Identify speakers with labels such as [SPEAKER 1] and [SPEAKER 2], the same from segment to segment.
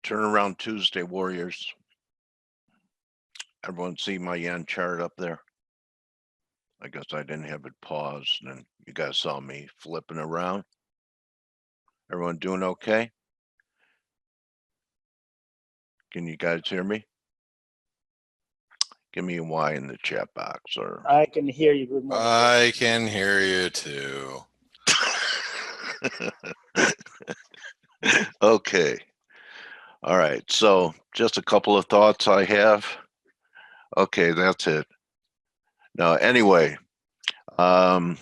[SPEAKER 1] Turnaround Tuesday, Warriors. Everyone see my yen chart up there? I guess I didn't have it paused, and you guys saw me flipping around. Everyone doing okay? Can you guys hear me? Give me a Y in the chat box, or
[SPEAKER 2] I can hear you. Good morning.
[SPEAKER 3] I can hear you too.
[SPEAKER 1] Okay. All right. So just a couple of thoughts I have. Okay, that's it. Now, anyway, I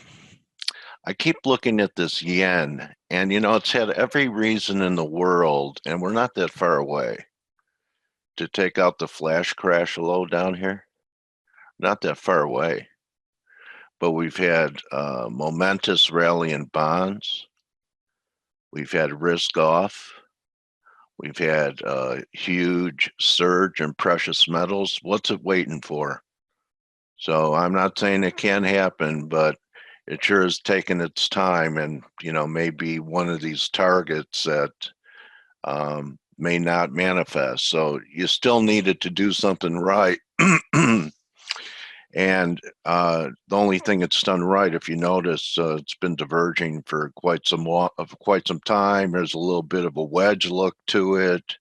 [SPEAKER 1] keep looking at this yen, and it's had every reason in the world, and we're not that far away, to take out the flash crash low down here. Not that far away. But we've had momentous rally in bonds. We've had risk off. We've had a huge surge in precious metals. What's it waiting for? So I'm not saying it can happen, but it sure is taking its time, and maybe one of these targets that may not manifest. So you still needed to do something right. And the only thing it's done right, if you notice, it's been diverging for quite some time. There's a little bit of a wedge look to it.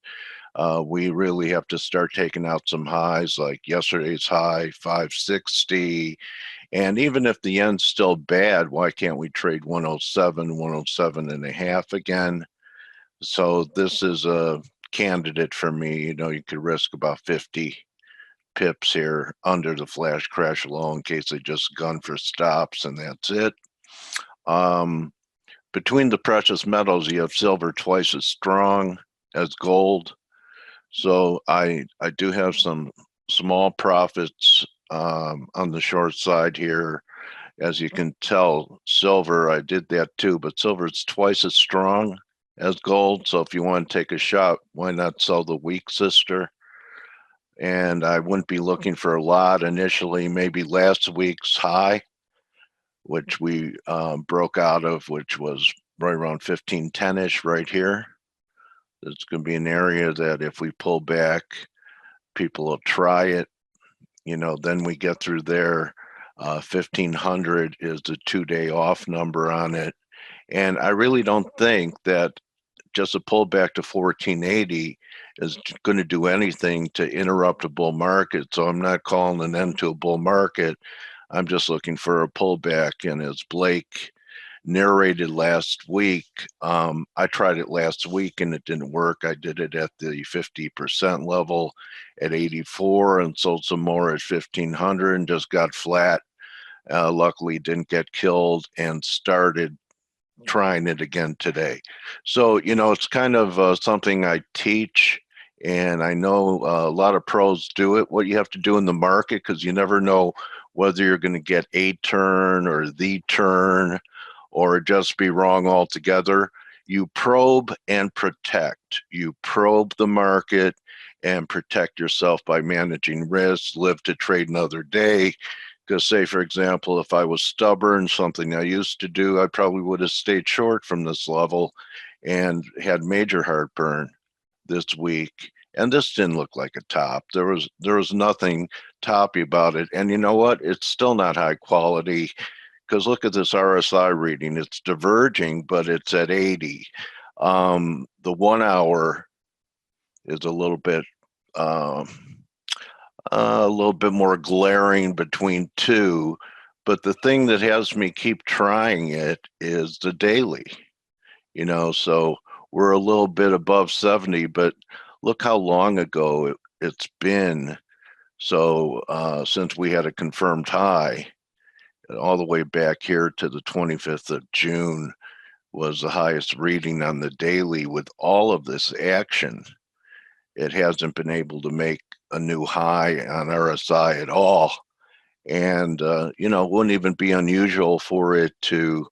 [SPEAKER 1] We really have to start taking out some highs, like yesterday's high, 560. And even if the yen's still bad, why can't we trade 107, 107 and a half again? So this is a candidate for me. You could risk about 50 pips here under the flash crash low in case they just gun for stops, and that's it. Between the precious metals, you have silver twice as strong as gold. So I do have some small profits on the short side here. As you can tell, silver, I did that too, but silver is twice as strong as gold. So if you want to take a shot, why not sell the weak sister? And I wouldn't be looking for a lot initially. Maybe last week's high, which we broke out of, which was right around 1510-ish right here. It's going to be an area that if we pull back, people will try it. Then we get through there. 1500 is the 2-day off number on it. And I really don't think that just a pullback to 1480 is going to do anything to interrupt a bull market. So I'm not calling an end to a bull market. I'm just looking for a pullback. And as Blake narrated last week, I tried it last week and it didn't work. I did it at the 50% level at 84 and sold some more at 1500 and just got flat. Luckily didn't get killed and started trying it again today. So, it's kind of something I teach, and I know a lot of pros do it. What you have to do in the market, because you never know whether you're going to get a turn or the turn or just be wrong altogether. You probe and protect. You probe the market and protect yourself by managing risks, live to trade another day. Because say, for example, if I was stubborn, something I used to do, I probably would have stayed short from this level and had major heartburn this week. And this didn't look like a top. There was nothing toppy about it. And you know what? It's still not high quality, because look at this RSI reading. It's diverging, but it's at 80. The 1 hour is a little bit more glaring between two, but the thing that has me keep trying it is the daily. So we're a little bit above 70, but look how long ago it's been. So since we had a confirmed high, all the way back here to the 25th of June was the highest reading on the daily. With all of this action, it hasn't been able to make a new high on RSI at all. And, it wouldn't even be unusual for it to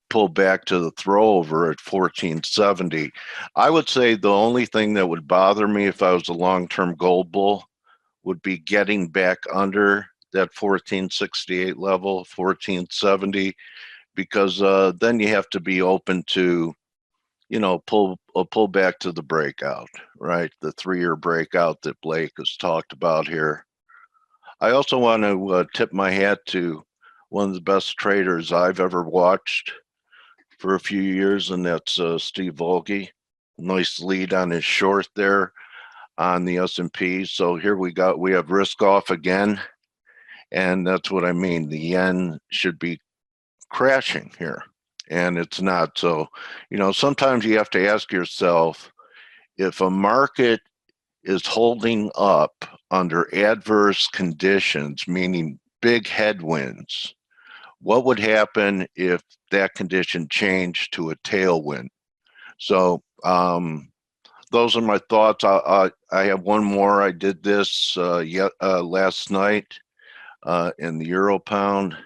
[SPEAKER 1] pull back to the throwover at 1470. I would say the only thing that would bother me if I was a long-term gold bull would be getting back under that 1468 level, 1470, because then you have to be open to pull back to the breakout, right? The 3-year breakout that Blake has talked about here. I also want to tip my hat to one of the best traders I've ever watched for a few years, and that's Steve Volge. Nice lead on his short there on the S&P. So here we have risk off again, and that's what I mean. The yen should be crashing here, and it's not. So, sometimes you have to ask yourself, if a market is holding up under adverse conditions, meaning big headwinds, what would happen if that condition changed to a tailwind? So those are my thoughts. I have one more. I did this last night in the Euro Pound,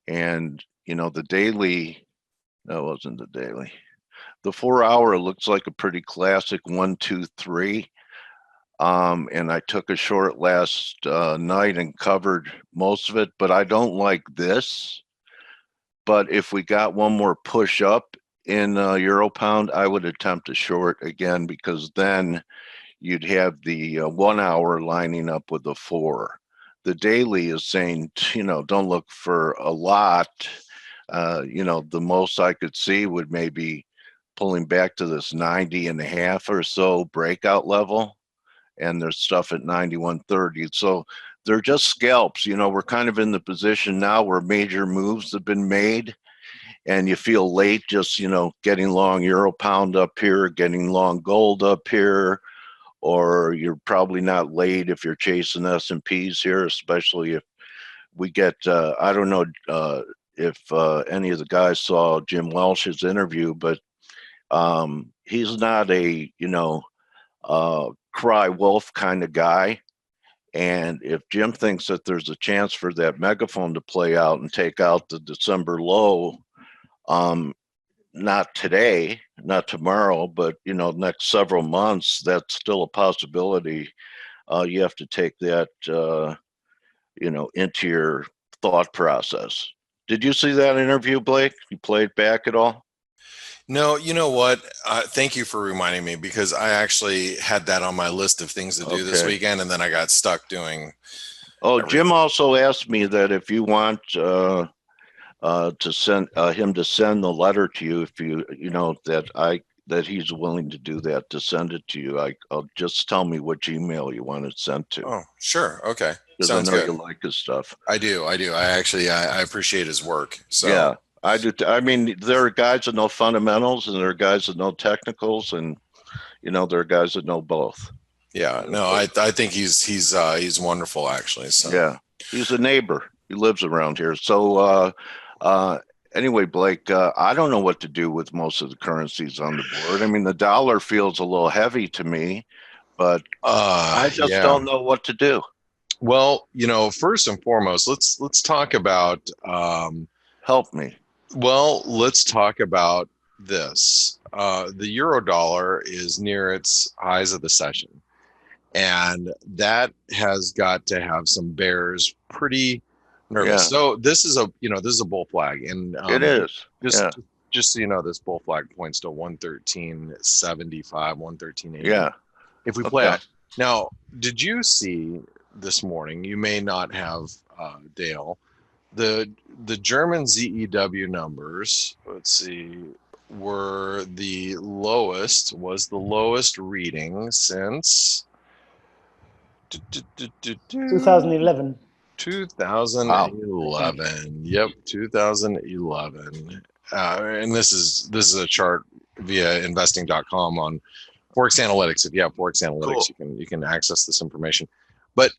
[SPEAKER 1] and the daily. That wasn't the daily. The 4-hour looks like a pretty classic 1, 2, 3. And I took a short last night and covered most of it, but I don't like this. But if we got one more push up in Euro Pound, I would attempt a short again, because then you'd have the 1 hour lining up with the 4. The daily is saying, don't look for a lot. The most I could see would maybe pulling back to this 90.5 or so breakout level. And there's stuff at 91.30. So they're just scalps. We're kind of in the position now where major moves have been made, and you feel late just, getting long Euro Pound up here, getting long gold up here, or you're probably not late if you're chasing S&Ps here, especially if we get, I don't know if any of the guys saw Jim Welsh's interview, but he's not a, cry wolf kind of guy. And if Jim thinks that there's a chance for that megaphone to play out and take out the December low, not today, not tomorrow, but next several months, that's still a possibility. You have to take that into your thought process. Did you see that interview, Blake? You played back at all?
[SPEAKER 3] No, you know what? Thank you for reminding me, because I actually had that on my list of things to do this weekend, and then I got stuck doing.
[SPEAKER 1] Oh, Jim also asked me that if you want to send him to send the letter to you, if that he's willing to do that, to send it to you. I'll just tell me which email you want it sent to.
[SPEAKER 3] Oh, sure. Okay.
[SPEAKER 1] Because I know you like his stuff.
[SPEAKER 3] I do. I appreciate his work. So
[SPEAKER 1] yeah, I do. I mean, there are guys that know fundamentals, and there are guys that know technicals, and there are guys that know both.
[SPEAKER 3] Yeah, no, I think he's wonderful, actually. So
[SPEAKER 1] yeah, he's a neighbor. He lives around here. So anyway, Blake, I don't know what to do with most of the currencies on the board. I mean, the dollar feels a little heavy to me, but I just don't know what to do.
[SPEAKER 3] Well, first and foremost, let's talk about.
[SPEAKER 1] Help me.
[SPEAKER 3] Well, let's talk about this. The euro dollar is near its highs of the session, and that has got to have some bears pretty nervous. Yeah. So this is a bull flag, and
[SPEAKER 1] it is.
[SPEAKER 3] Just so you know, this bull flag points to 113.75, 113.80.
[SPEAKER 1] Yeah.
[SPEAKER 3] If we play out now, did you see this morning? You may not have, Dale. The German ZEW numbers, let's see, was the lowest reading since
[SPEAKER 2] 2011.
[SPEAKER 3] 2011. Yep, 2011. And this is a chart via investing.com on ForexAnalytix. If you have ForexAnalytix, cool. you can access this information. But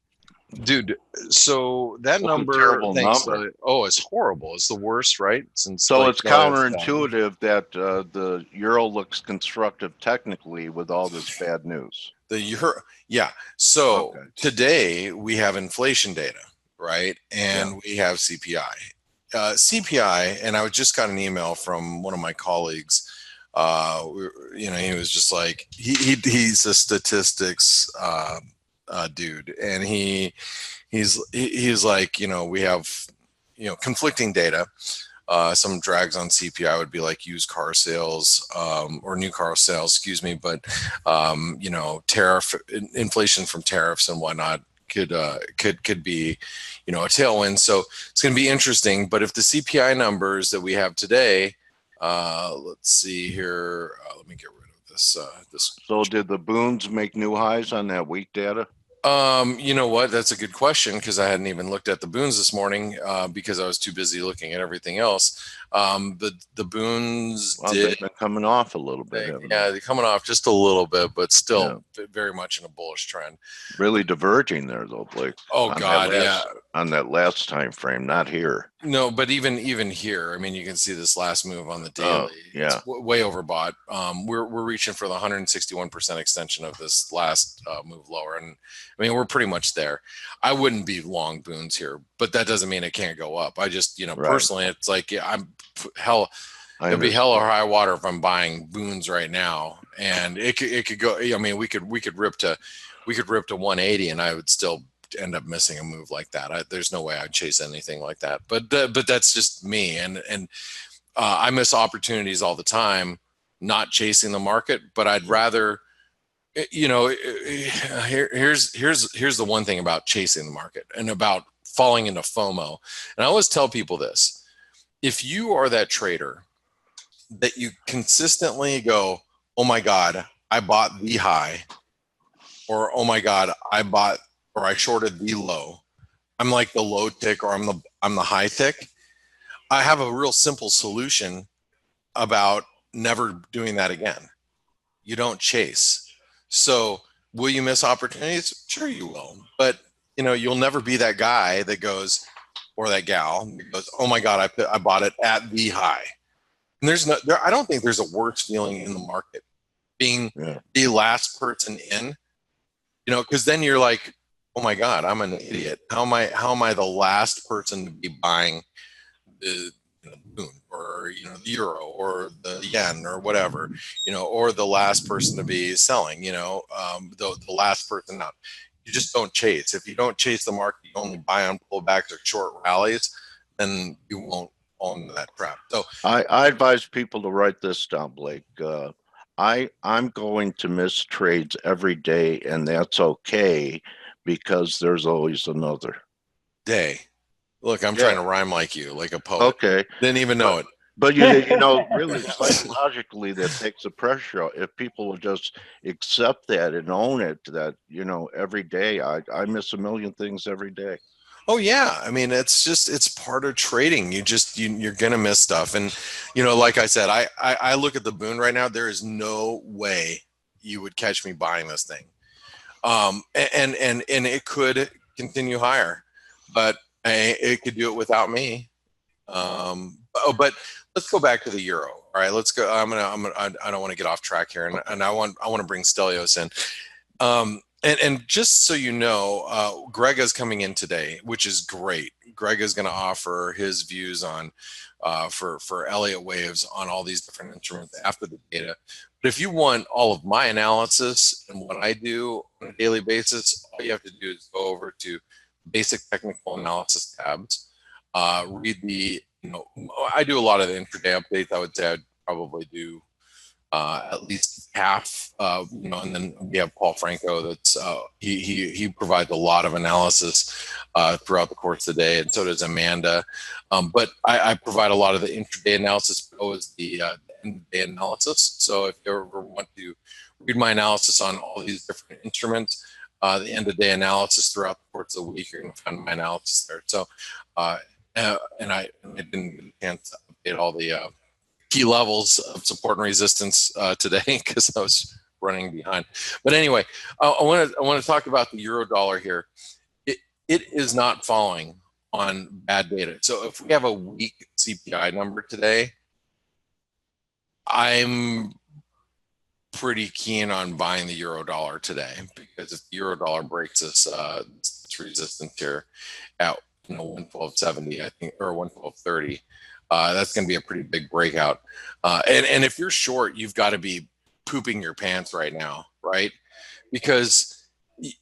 [SPEAKER 3] dude, so that number, it's horrible. It's the worst, right?
[SPEAKER 1] So it's counterintuitive that the euro looks constructive technically with all this bad news.
[SPEAKER 3] The euro, yeah. So today we have inflation data, right? And we have CPI. CPI, and I just got an email from one of my colleagues. He was just like, he's a statistics dude, and he's like, we have conflicting data. Some drags on CPI would be like used car sales, or new car sales, excuse me. But you know, inflation from tariffs and whatnot could be, you know, a tailwind. So it's going to be interesting. But if the CPI numbers that we have today, let's see here. Let me get rid of this.
[SPEAKER 1] So did the Boons make new highs on that weak data?
[SPEAKER 3] You know what? That's a good question, because I hadn't even looked at the Boons this morning because I was too busy looking at everything else. The Boons
[SPEAKER 1] They've been coming off a little bit.
[SPEAKER 3] Yeah, they're coming off just a little bit, but still very much in a bullish trend.
[SPEAKER 1] Really diverging there, though, Blake.
[SPEAKER 3] Oh God, yeah.
[SPEAKER 1] On that last time frame, not here.
[SPEAKER 3] No, but even here, I mean, you can see this last move on the daily.
[SPEAKER 1] Yeah,
[SPEAKER 3] it's way overbought. We're reaching for the 161% extension of this last move lower, and I mean, we're pretty much there. I wouldn't be long Boons here, but that doesn't mean it can't go up. I just, you know, personally, it's like, I'm hell. It'd be hell or high water if I'm buying Boons right now, and it could go. I mean, we could rip to 180, and I would still end up missing a move like that. There's no way I'd chase anything like that. But that's just me, and I miss opportunities all the time, not chasing the market. But I'd rather, you know, here's the one thing about chasing the market and about falling into FOMO. And I always tell people this: if you are that trader that you consistently go, oh my God, I bought the high, or oh my God, I shorted the low. I'm like the low tick, or I'm the high tick. I have a real simple solution about never doing that again. You don't chase. So will you miss opportunities? Sure you will. But you know, you'll never be that guy that goes, or that gal that goes, oh my God, I bought it at the high. And I don't think there's a worse feeling in the market being the last person in, you know, because then you're like, oh my God, I'm an idiot. How am I the last person to be buying the Boon, or you know, the euro, or the yen, or whatever, you know, or the last person to be selling, you know, the last person out. You just don't chase. If you don't chase the market, you only buy on pullbacks or short rallies, then you won't fall into that trap. So
[SPEAKER 1] I advise people to write this down, Blake. I'm going to miss trades every day, and that's okay, because there's always another
[SPEAKER 3] day. Look, I'm trying to rhyme like you, like a poet.
[SPEAKER 1] Okay.
[SPEAKER 3] Didn't even know it.
[SPEAKER 1] But you know, really psychologically, that takes the pressure out. If people will just accept that and own it, that, you know, every day I miss a million things every day.
[SPEAKER 3] Oh yeah, I mean, it's part of trading. You're gonna miss stuff, and you know, like I said, I look at the Boon right now. There is no way you would catch me buying this thing, and it could continue higher, but it could do it without me. But let's go back to the euro. All right, let's go. I don't want to get off track here, and I want to bring Stelios in. And just so you know, Greg is coming in today, which is great. Greg is going to offer his views on for Elliott waves on all these different instruments after the data. But if you want all of my analysis and what I do on a daily basis, all you have to do is go over to basic technical analysis tabs. Read the, you know, I do a lot of the intraday updates. I would say I'd probably do at least half, you know, and then we have Paul Franco. That's he provides a lot of analysis throughout the course of the day, and so does Amanda. But I provide a lot of the intraday analysis, as well as the end of day analysis. So if you ever want to read my analysis on all these different instruments, the end of day analysis throughout the course of the week, you're going to find my analysis there. So, and I didn't get a chance to update all the key levels of support and resistance today because I was running behind. But anyway, I want to talk about the euro dollar here. It is not falling on bad data. So if we have a weak CPI number today, I'm pretty keen on buying the euro dollar today, because if the euro dollar breaks this resistance here at 112.70, I think, or 112.30. That's going to be a pretty big breakout. And if you're short, you've got to be pooping your pants right now, right? Because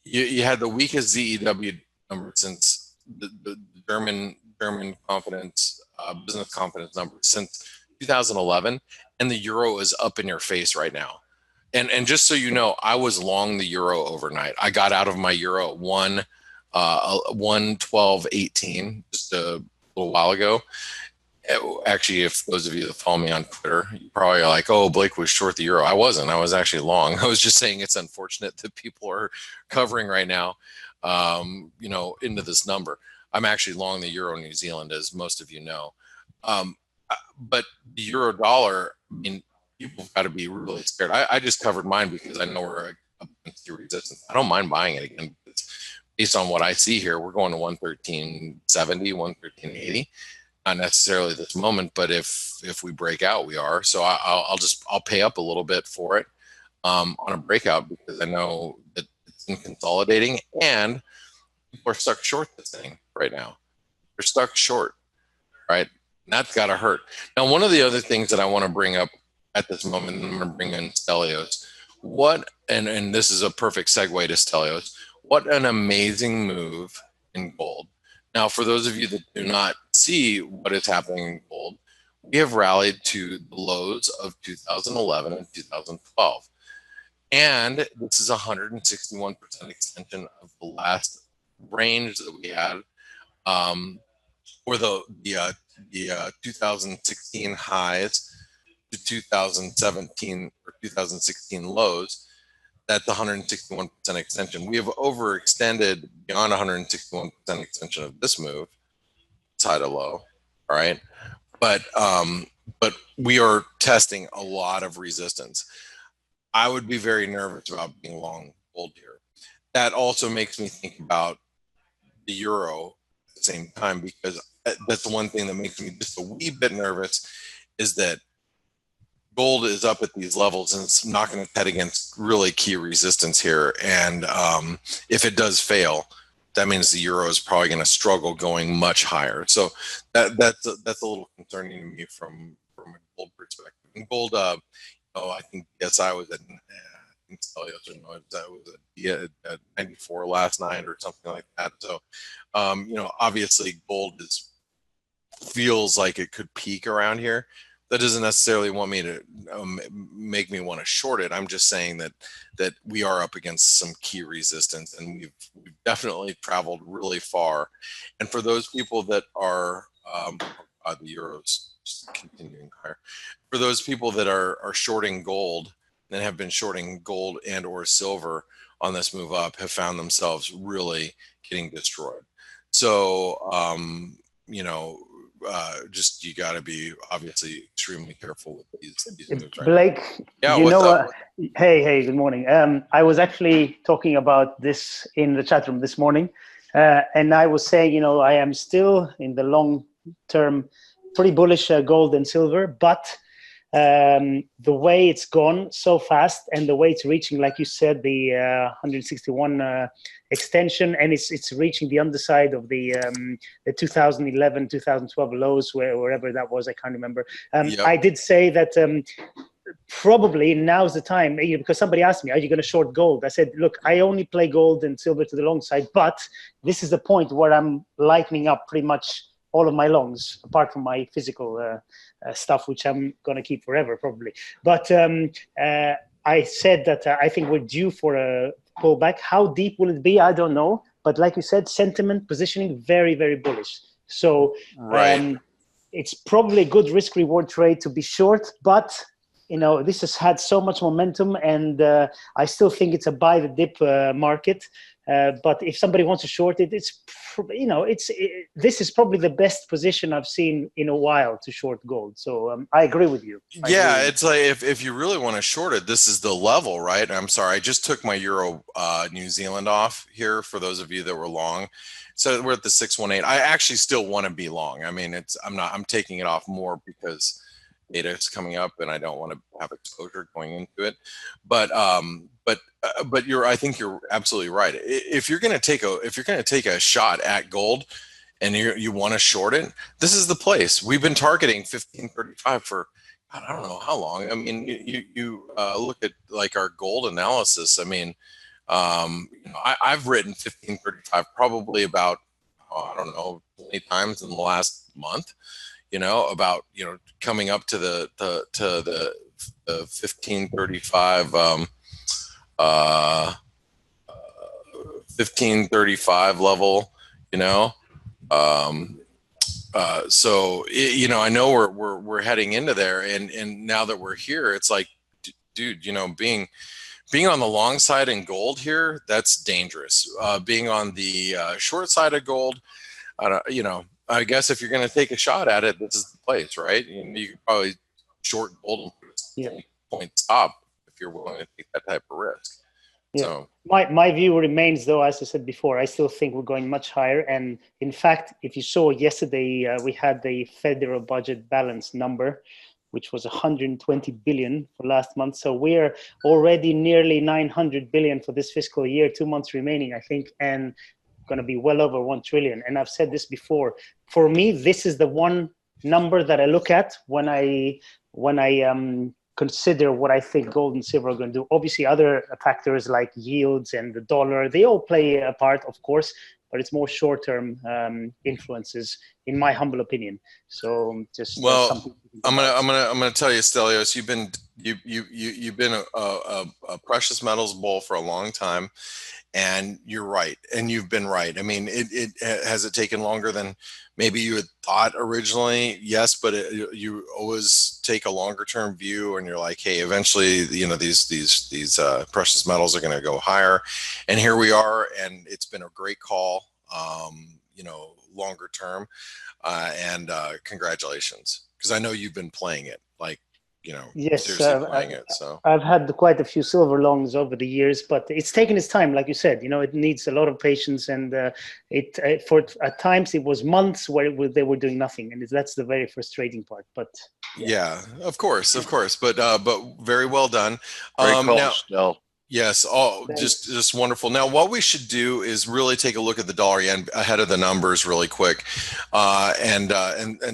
[SPEAKER 3] you had the weakest ZEW number since the German German confidence, business confidence numbers since 2011, and the euro is up in your face right now. And just so you know, I was long the euro overnight. I got out of my euro at 112.18 just a little while ago. Actually, if those of you that follow me on Twitter, you probably are like, oh, Blake was short the euro. I wasn't. I was actually long. I was just saying it's unfortunate that people are covering right now, you know, into this number. I'm actually long the euro New Zealand, as most of you know. But the euro dollar, I mean, people have got to be really scared. I just covered mine because I know we're up against the resistance. I don't mind buying it again. Based on what I see here, we're going to 113.70, 113.80. Not necessarily this moment, but if we break out, we are. So I'll pay up a little bit for it on a breakout, because I know that it's been consolidating and people are stuck short this thing right now. They're stuck short, right? And that's got to hurt. Now, one of the other things that I want to bring up at this moment, I'm going to bring in Stelios. And this is a perfect segue to Stelios. What an amazing move in gold. Now, for those of you that do not see what is happening in gold, we have rallied to the lows of 2011 and 2012. And this is a 161% extension of the last range that we had, or the 2016 highs to 2017 or 2016 lows. That's 161% extension. We have overextended beyond 161% extension of this move, side of low, all right? But we are testing a lot of resistance. I would be very nervous about being long gold here. That also makes me think about the euro at the same time, because that's the one thing that makes me just a wee bit nervous, is that gold is up at these levels and it's not going to head against really key resistance here. And if it does fail, that means the euro is probably going to struggle going much higher. So that's a little concerning to me from a gold perspective. And gold, I think SI was at, I was at 94 last night or something like that. So, obviously gold feels like it could peak around here. That doesn't necessarily want me to make me want to short it. I'm just saying that we are up against some key resistance, and we've definitely traveled really far. And for those people that are the euro's just continuing higher, for those people that are shorting gold and have been shorting gold and or silver on this move up, have found themselves really getting destroyed. So just you got to be obviously extremely careful with these moves. Right?
[SPEAKER 2] Blake,
[SPEAKER 3] yeah,
[SPEAKER 2] you know
[SPEAKER 3] what?
[SPEAKER 2] Hey, good morning. I was actually talking about this in the chat room this morning, and I was saying, I am still in the long term pretty bullish gold and silver, but the way it's gone so fast and the way it's reaching, like you said, the 161 extension, and it's reaching the underside of the 2011, 2012 lows, wherever that was, I can't remember. Yep. I did say that probably now's the time, because somebody asked me, are you going to short gold? I said, look, I only play gold and silver to the long side, but this is the point where I'm lightening up pretty much all of my longs, apart from my physical stuff, which I'm going to keep forever probably. But I said that I think we're due for a pullback. How deep will it be? I don't know. But like you said, sentiment, positioning, very, very bullish. So right. It's probably a good risk-reward trade to be short, but this has had so much momentum, and I still think it's a buy the dip market. But if somebody wants to short it, this is probably the best position I've seen in a while to short gold. So I agree with you.
[SPEAKER 3] It's like if you really want to short it, this is the level, right? I'm sorry, I just took my euro New Zealand off here for those of you that were long. So we're at the 618. I actually still want to be long. I mean, I'm taking it off more because data is coming up and I don't want to have exposure going into it. But I think you're absolutely right. If you're going to take a shot at gold and you want to short it, this is the place. We've been targeting 1535 for I don't know how long. I mean, you look at like our gold analysis. I mean, I've written 1535 probably about I don't know, 20 times in the last month, about, coming up to the 1535, 1535 level, um, so I know we're heading into there, and now that we're here, it's like, dude, being on the long side in gold here, that's dangerous. Being on the short side of gold, I guess if you're going to take a shot at it, this is the place, right? You could probably short gold and point stop if you're willing to take that type of risk.
[SPEAKER 2] Yeah.
[SPEAKER 3] So
[SPEAKER 2] my view remains, though, as I said before, I still think we're going much higher. And in fact, if you saw yesterday, we had the federal budget balance number, which was 120 billion for last month. So we're already nearly 900 billion for this fiscal year, 2 months remaining, I think, and going to be well over 1 trillion. And I've said this before, for me, this is the one number that I look at when I consider what I think gold and silver are going to do. Obviously, other factors like yields and the dollar, they all play a part, of course, but it's more short-term influences, in my humble opinion. So just something.
[SPEAKER 3] I'm gonna tell you, Stelios, you've been a precious metals bull for a long time, and you're right, and you've been right. I mean, has it taken longer than maybe you had thought originally? Yes, but you always take a longer term view, and you're like, hey, eventually, these precious metals are going to go higher, and here we are, and it's been a great call, longer term, and congratulations, because I know you've been playing it, like,
[SPEAKER 2] yes,
[SPEAKER 3] seriously playing it. So
[SPEAKER 2] I've had quite a few silver longs over the years, but it's taken its time, like you said. It needs a lot of patience, and at times it was months where they were doing nothing, and that's the very frustrating part. But
[SPEAKER 3] yeah, of course, but very well done.
[SPEAKER 1] Great call,
[SPEAKER 3] now,
[SPEAKER 1] Stel.
[SPEAKER 3] yes, just wonderful. Now, what we should do is really take a look at the dollar yen ahead of the numbers really quick, and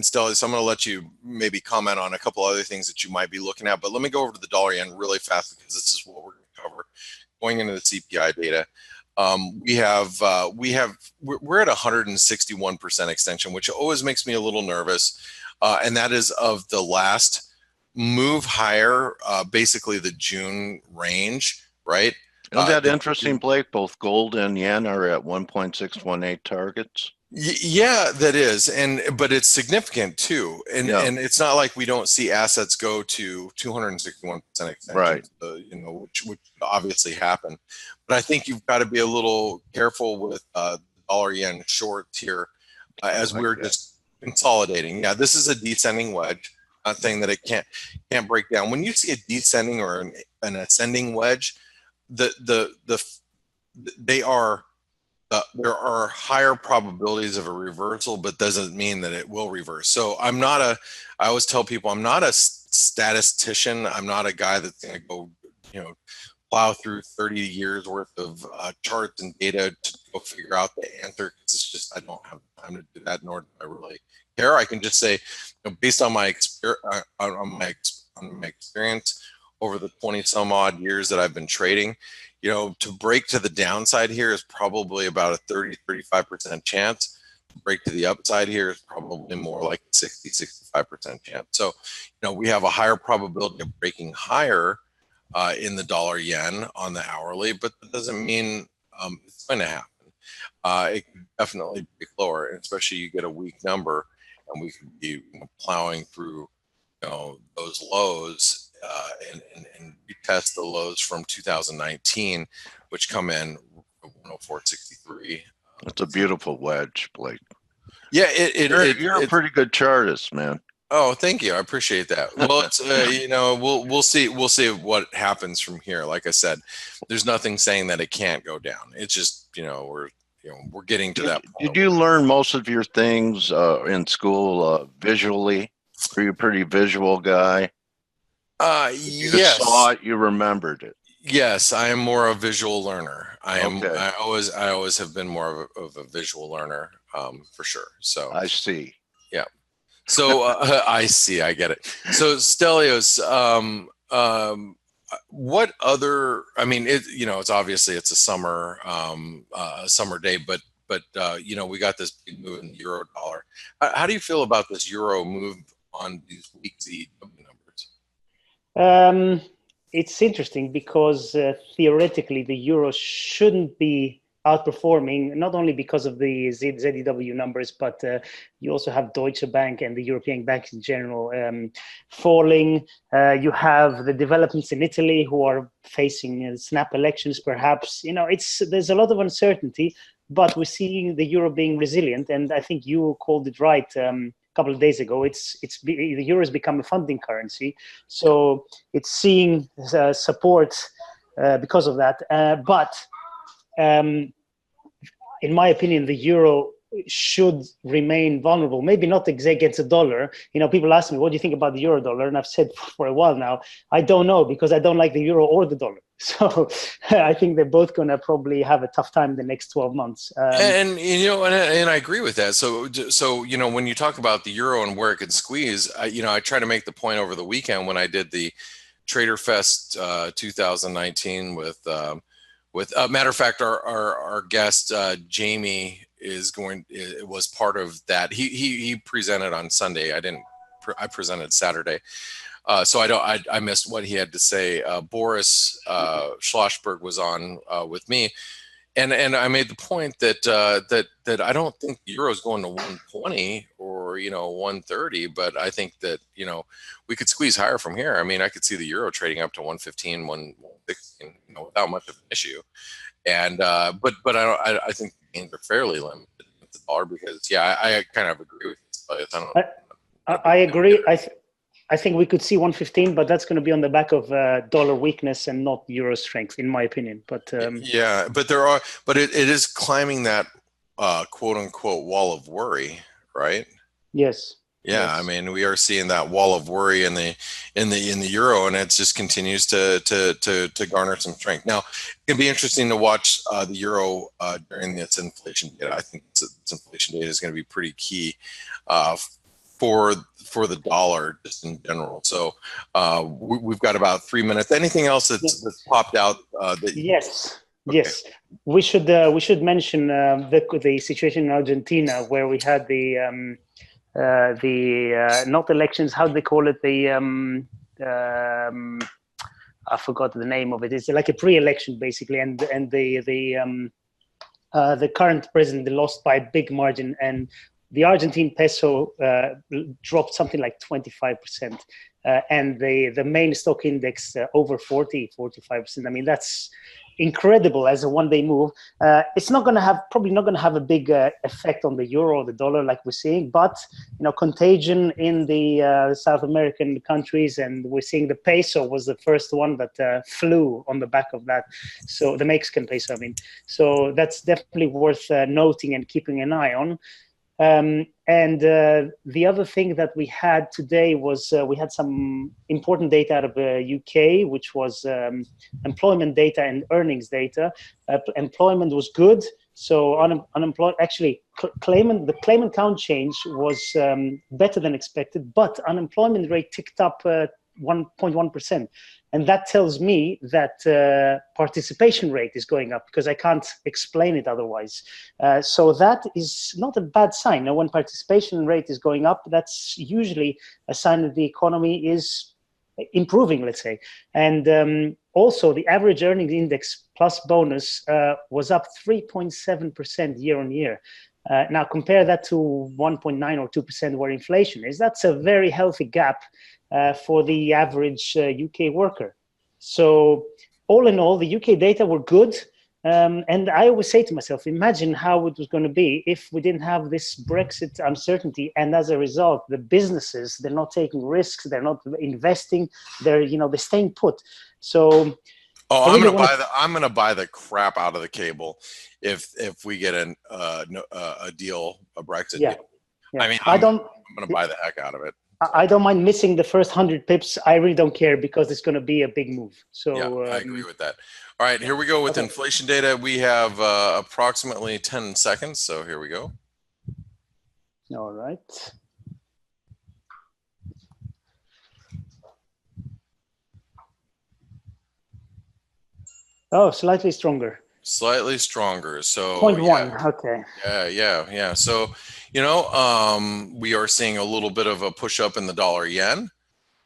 [SPEAKER 3] Stella, so I'm going to let you maybe comment on a couple other things that you might be looking at, but let me go over to the dollar yen really fast, because this is what we're going to cover going into the CPI data. We're at 161% extension, which always makes me a little nervous, and that is of the last move higher, basically the June range. Right.
[SPEAKER 1] Isn't that interesting, Blake? Both gold and yen are at 1.618 targets.
[SPEAKER 3] Yeah, that is, but it's significant too, and it's not like we don't see assets go to 261% extension,
[SPEAKER 1] right?
[SPEAKER 3] Which obviously happen, but I think you've got to be a little careful with dollar yen shorts here, as we're just consolidating. Yeah, this is a descending wedge. Not saying that it can't break down. When you see a descending or an ascending wedge, there are higher probabilities of a reversal, but doesn't mean that it will reverse. So I always tell people, I'm not a statistician. I'm not a guy that's going to go, plow through 30 years worth of charts and data to go figure out the answer. It's just, I don't have time to do that, nor do I really care. I can just say, based on my experience over the 20 some odd years that I've been trading, to break to the downside here is probably about a 30-35% chance. To break to the upside here is probably more like 60-65% chance. So, we have a higher probability of breaking higher in the dollar yen on the hourly, but that doesn't mean it's going to happen. It could definitely break lower, and especially you get a weak number, and we could be plowing through those lows and retest the lows from 2019, which come in 104.63.
[SPEAKER 1] It's a beautiful wedge, Blake.
[SPEAKER 3] Yeah,
[SPEAKER 1] you're a pretty good chartist, man.
[SPEAKER 3] Oh, thank you. I appreciate that. Well, it's we'll see what happens from here. Like I said, there's nothing saying that it can't go down. It's just we're getting to that point.
[SPEAKER 1] Did you learn most of your things in school visually? Are you a pretty visual guy? You saw it, you remembered it.
[SPEAKER 3] Yes, I am more a visual learner. I am.
[SPEAKER 1] Okay.
[SPEAKER 3] I always have been more of a visual learner, for sure. So
[SPEAKER 1] I see.
[SPEAKER 3] Yeah. So I see. I get it. So Stelios, what other? I mean, it's obviously it's a summer day, but but you know, we got this big move in the euro dollar. How do you feel about this euro move on these weekly numbers?
[SPEAKER 2] It's interesting because theoretically the euro shouldn't be outperforming, not only because of the ZEW numbers, but you also have Deutsche Bank and the European banks in general falling. You have the developments in Italy who are facing snap elections, perhaps. You know, there's a lot of uncertainty, but we're seeing the euro being resilient, and I think you called it right. Couple of days ago, the euro has become a funding currency, so it's seeing support because of that. But in my opinion, the euro should remain vulnerable. Maybe not against the dollar. You know, people ask me, "What do you think about the euro dollar?" And I've said for a while now, I don't know, because I don't like the euro or the dollar. So I think they're both going to probably have a tough time the next 12 months.
[SPEAKER 3] And you know, and I agree with that. So you know, when you talk about the euro and where it could squeeze, you know, I try to make the point over the weekend when I did the Trader Fest 2019 with matter of fact, our guest Jamie was part of that. He presented on Sunday. I presented Saturday. So I missed what he had to say. Boris Schlossberg was on with me, and I made the point that that I don't think the euro is going to 120 or 130, but I think that we could squeeze higher from here. I mean, I could see the euro trading up to 115, 116, without much of an issue. And but I think the gains are fairly limited with the dollar because I kind of agree with you.
[SPEAKER 2] I agree. I think we could see 115, but that's going to be on the back of dollar weakness and not euro strength, in my opinion. But
[SPEAKER 3] yeah, but it is climbing that quote unquote wall of worry, right?
[SPEAKER 2] Yes.
[SPEAKER 3] Yeah,
[SPEAKER 2] yes.
[SPEAKER 3] I mean, we are seeing that wall of worry in the euro, and it just continues to garner some strength. Now, it'd be interesting to watch the euro during its inflation data. I think its inflation data is going to be pretty key for the dollar just in general. So we've got about 3 minutes. Anything else that's popped out?
[SPEAKER 2] Yes.
[SPEAKER 3] Okay.
[SPEAKER 2] Yes, we should mention the situation in Argentina where we had the not elections. How do they call it? I forgot the name of it. It's like a pre-election basically, and the current president lost by a big margin, and the Argentine peso dropped something like 25%, and the main stock index over 45%. I mean, that's incredible as a one-day move. It's not going to probably not going to have a big effect on the euro or the dollar like we're seeing, but contagion in the South American countries, and we're seeing the peso was the first one that flew on the back of that. So the Mexican peso, I mean. So that's definitely worth noting and keeping an eye on. And the other thing that we had today was we had some important data out of the UK, which was employment data and earnings data. Employment was good, so unemployed actually the claimant count change was better than expected, but unemployment rate ticked up 1.1%. And that tells me that participation rate is going up, because I can't explain it otherwise. So that is not a bad sign. Now, when participation rate is going up, that's usually a sign that the economy is improving, let's say. And also, the average earnings index plus bonus was up 3.7% year on year. Now, compare that to 1.9 or 2% where inflation is. That's a very healthy gap for the average UK worker. So all in all, the UK data were good. And I always say to myself, imagine how it was going to be if we didn't have this Brexit uncertainty. And as a result, the businesses, they're not taking risks, they're not investing, they're staying put. So
[SPEAKER 3] I'm gonna buy the crap out of the cable if we get a deal, a Brexit deal.
[SPEAKER 2] Yeah.
[SPEAKER 3] I mean, I'm gonna buy the heck out of it.
[SPEAKER 2] I don't mind missing the first 100 pips. I really don't care, because it's going to be a big move. So
[SPEAKER 3] yeah, I agree with that. All right, here we go with inflation data. We have approximately 10 seconds. So here we go.
[SPEAKER 2] All right. Oh, slightly stronger.
[SPEAKER 3] Slightly stronger. So
[SPEAKER 2] 0.1. Okay.
[SPEAKER 3] yeah. So, we are seeing a little bit of a push up in the dollar yen.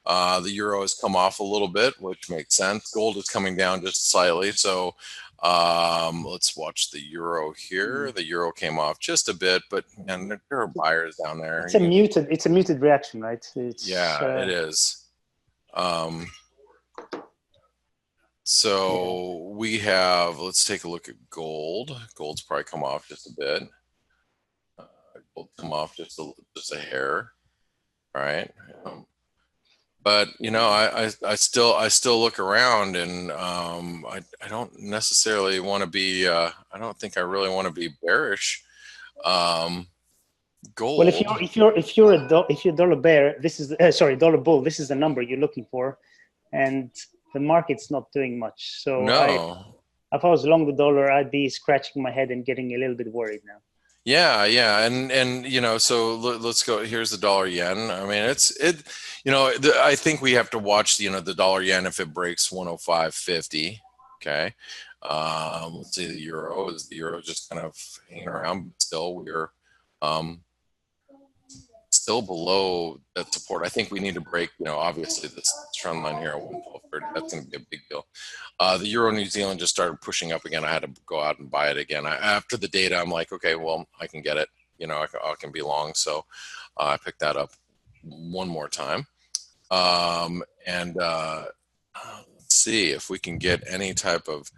[SPEAKER 3] The euro has come off a little bit, which makes sense. Gold is coming down just slightly. So let's watch the euro here. The euro came off just a bit, but and there are buyers down there.
[SPEAKER 2] It's a muted reaction, right?
[SPEAKER 3] It is. So we have, let's take a look at gold. Gold's probably come off just a bit. Gold come off just a hair, right? But I still look around, and I don't necessarily want to be. I don't think I really want to be bearish. Gold.
[SPEAKER 2] Well, if you're dollar bear, this is dollar bull. This is the number you're looking for, and the market's not doing much. So
[SPEAKER 3] no.
[SPEAKER 2] If I was long the dollar, I'd be scratching my head and getting a little bit worried now.
[SPEAKER 3] Yeah, and so let's go. Here's the dollar yen. I mean, I think we have to watch the dollar yen if it breaks 105.50. Okay, let's see the euro. Is the euro just kind of hanging around? Still, we're still below that support. I think we need to break. Obviously this trend line here at 112.30. That's going to be a big deal. The euro New Zealand just started pushing up again. I had to go out and buy it again. After the data, I'm like, okay, well, I can get it. I can be long. So I picked that up one more time. Let's see if we can get any type of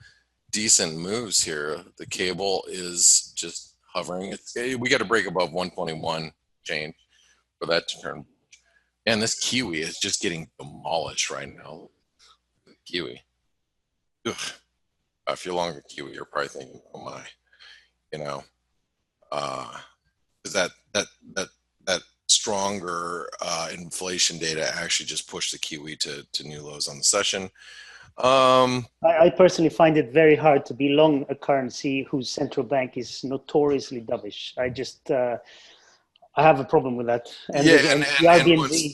[SPEAKER 3] decent moves here. The cable is just hovering. We got to break above 121 change for that to turn. And this Kiwi is just getting demolished right now. Kiwi. Ugh. If you're long a Kiwi, you're probably thinking, oh my, is that stronger inflation data actually just pushed the Kiwi to new lows on the session.
[SPEAKER 2] I personally find it very hard to be long a currency whose central bank is notoriously dovish. I have a problem with that. And the RBNZ.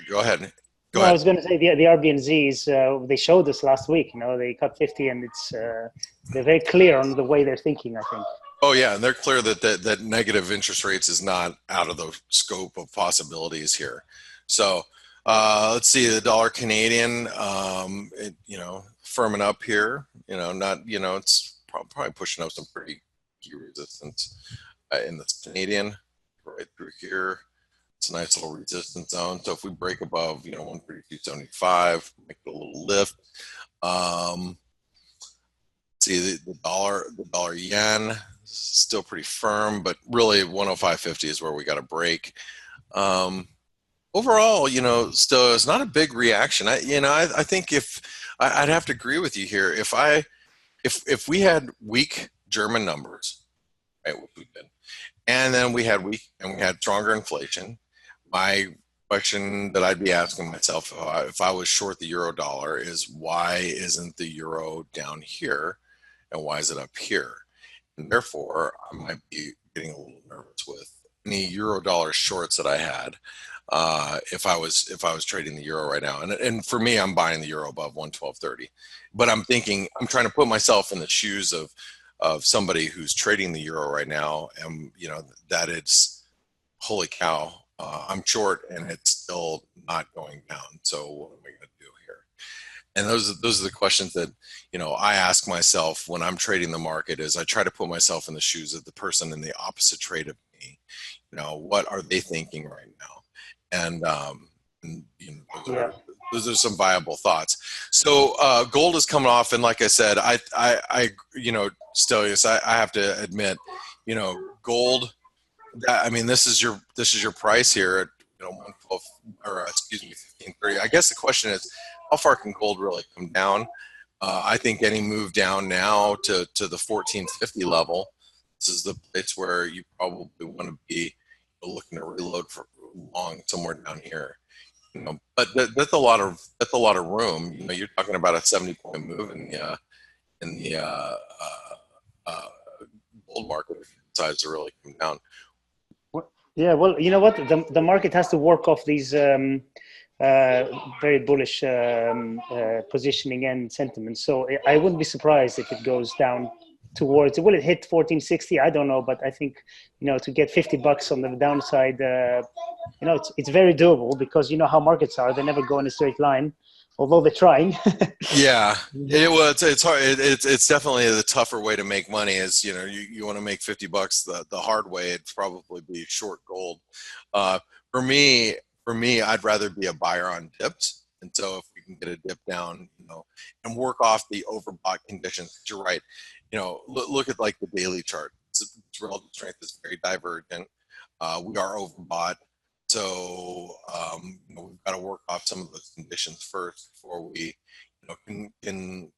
[SPEAKER 3] Go ahead.
[SPEAKER 2] I was going to say the RBNZs, they showed us last week, they cut 50, and they're very clear on the way they're thinking, I think.
[SPEAKER 3] Oh yeah, and they're clear that negative interest rates is not out of the scope of possibilities here. So let's see the dollar Canadian, firming up here. It's probably pushing up some pretty key resistance in the Canadian right through here. It's a nice little resistance zone. So if we break above, 132.75, make it a little lift. See the dollar yen still pretty firm, but really 105.50 is where we got to break. Overall, still it's not a big reaction. I think I'd have to agree with you here. If we had weak German numbers, right, which we did, and then we had stronger inflation, my question that I'd be asking myself if I was short the euro dollar is why isn't the euro down here and why is it up here? And therefore, I might be getting a little nervous with any euro dollar shorts that I had if I was trading the euro right now. And for me, I'm buying the euro above 112.30. But I'm trying to put myself in the shoes of somebody who's trading the euro right now, and that it's holy cow. I'm short and it's still not going down. So what am I going to do here? And those are the questions that, I ask myself when I'm trading the market. Is I try to put myself in the shoes of the person in the opposite trade of me. What are they thinking right now? And those are some viable thoughts. So gold is coming off, and like I said, I Stelios, I have to admit, gold. This is your price here at 112 or 1530. I guess the question is, how far can gold really come down? I think any move down now to the 1450 level, this is the place where you probably want to be looking to reload for long somewhere down here. But that's a lot of room. You're talking about a 70-point move in the gold market if it decides to really come down.
[SPEAKER 2] Yeah, well, you know what? The market has to work off these very bullish positioning and sentiment. So I wouldn't be surprised if it goes down towards, will it hit 1460? I don't know, but I think, you know, to get $50 on the downside, you know, it's very doable, because you know how markets are. They never go in a straight line, although they're trying.
[SPEAKER 3] Yeah, it's hard. It's definitely the tougher way to make money. Is, you know, you want to make $50 the hard way. It'd probably be short gold. For me, I'd rather be a buyer on dips. And so if we can get a dip down, you know, and work off the overbought conditions, you're right. You know, look at like the daily chart. Its relative strength is very divergent. We are overbought. So you know, we've got to work off some of those conditions first before we, you know, can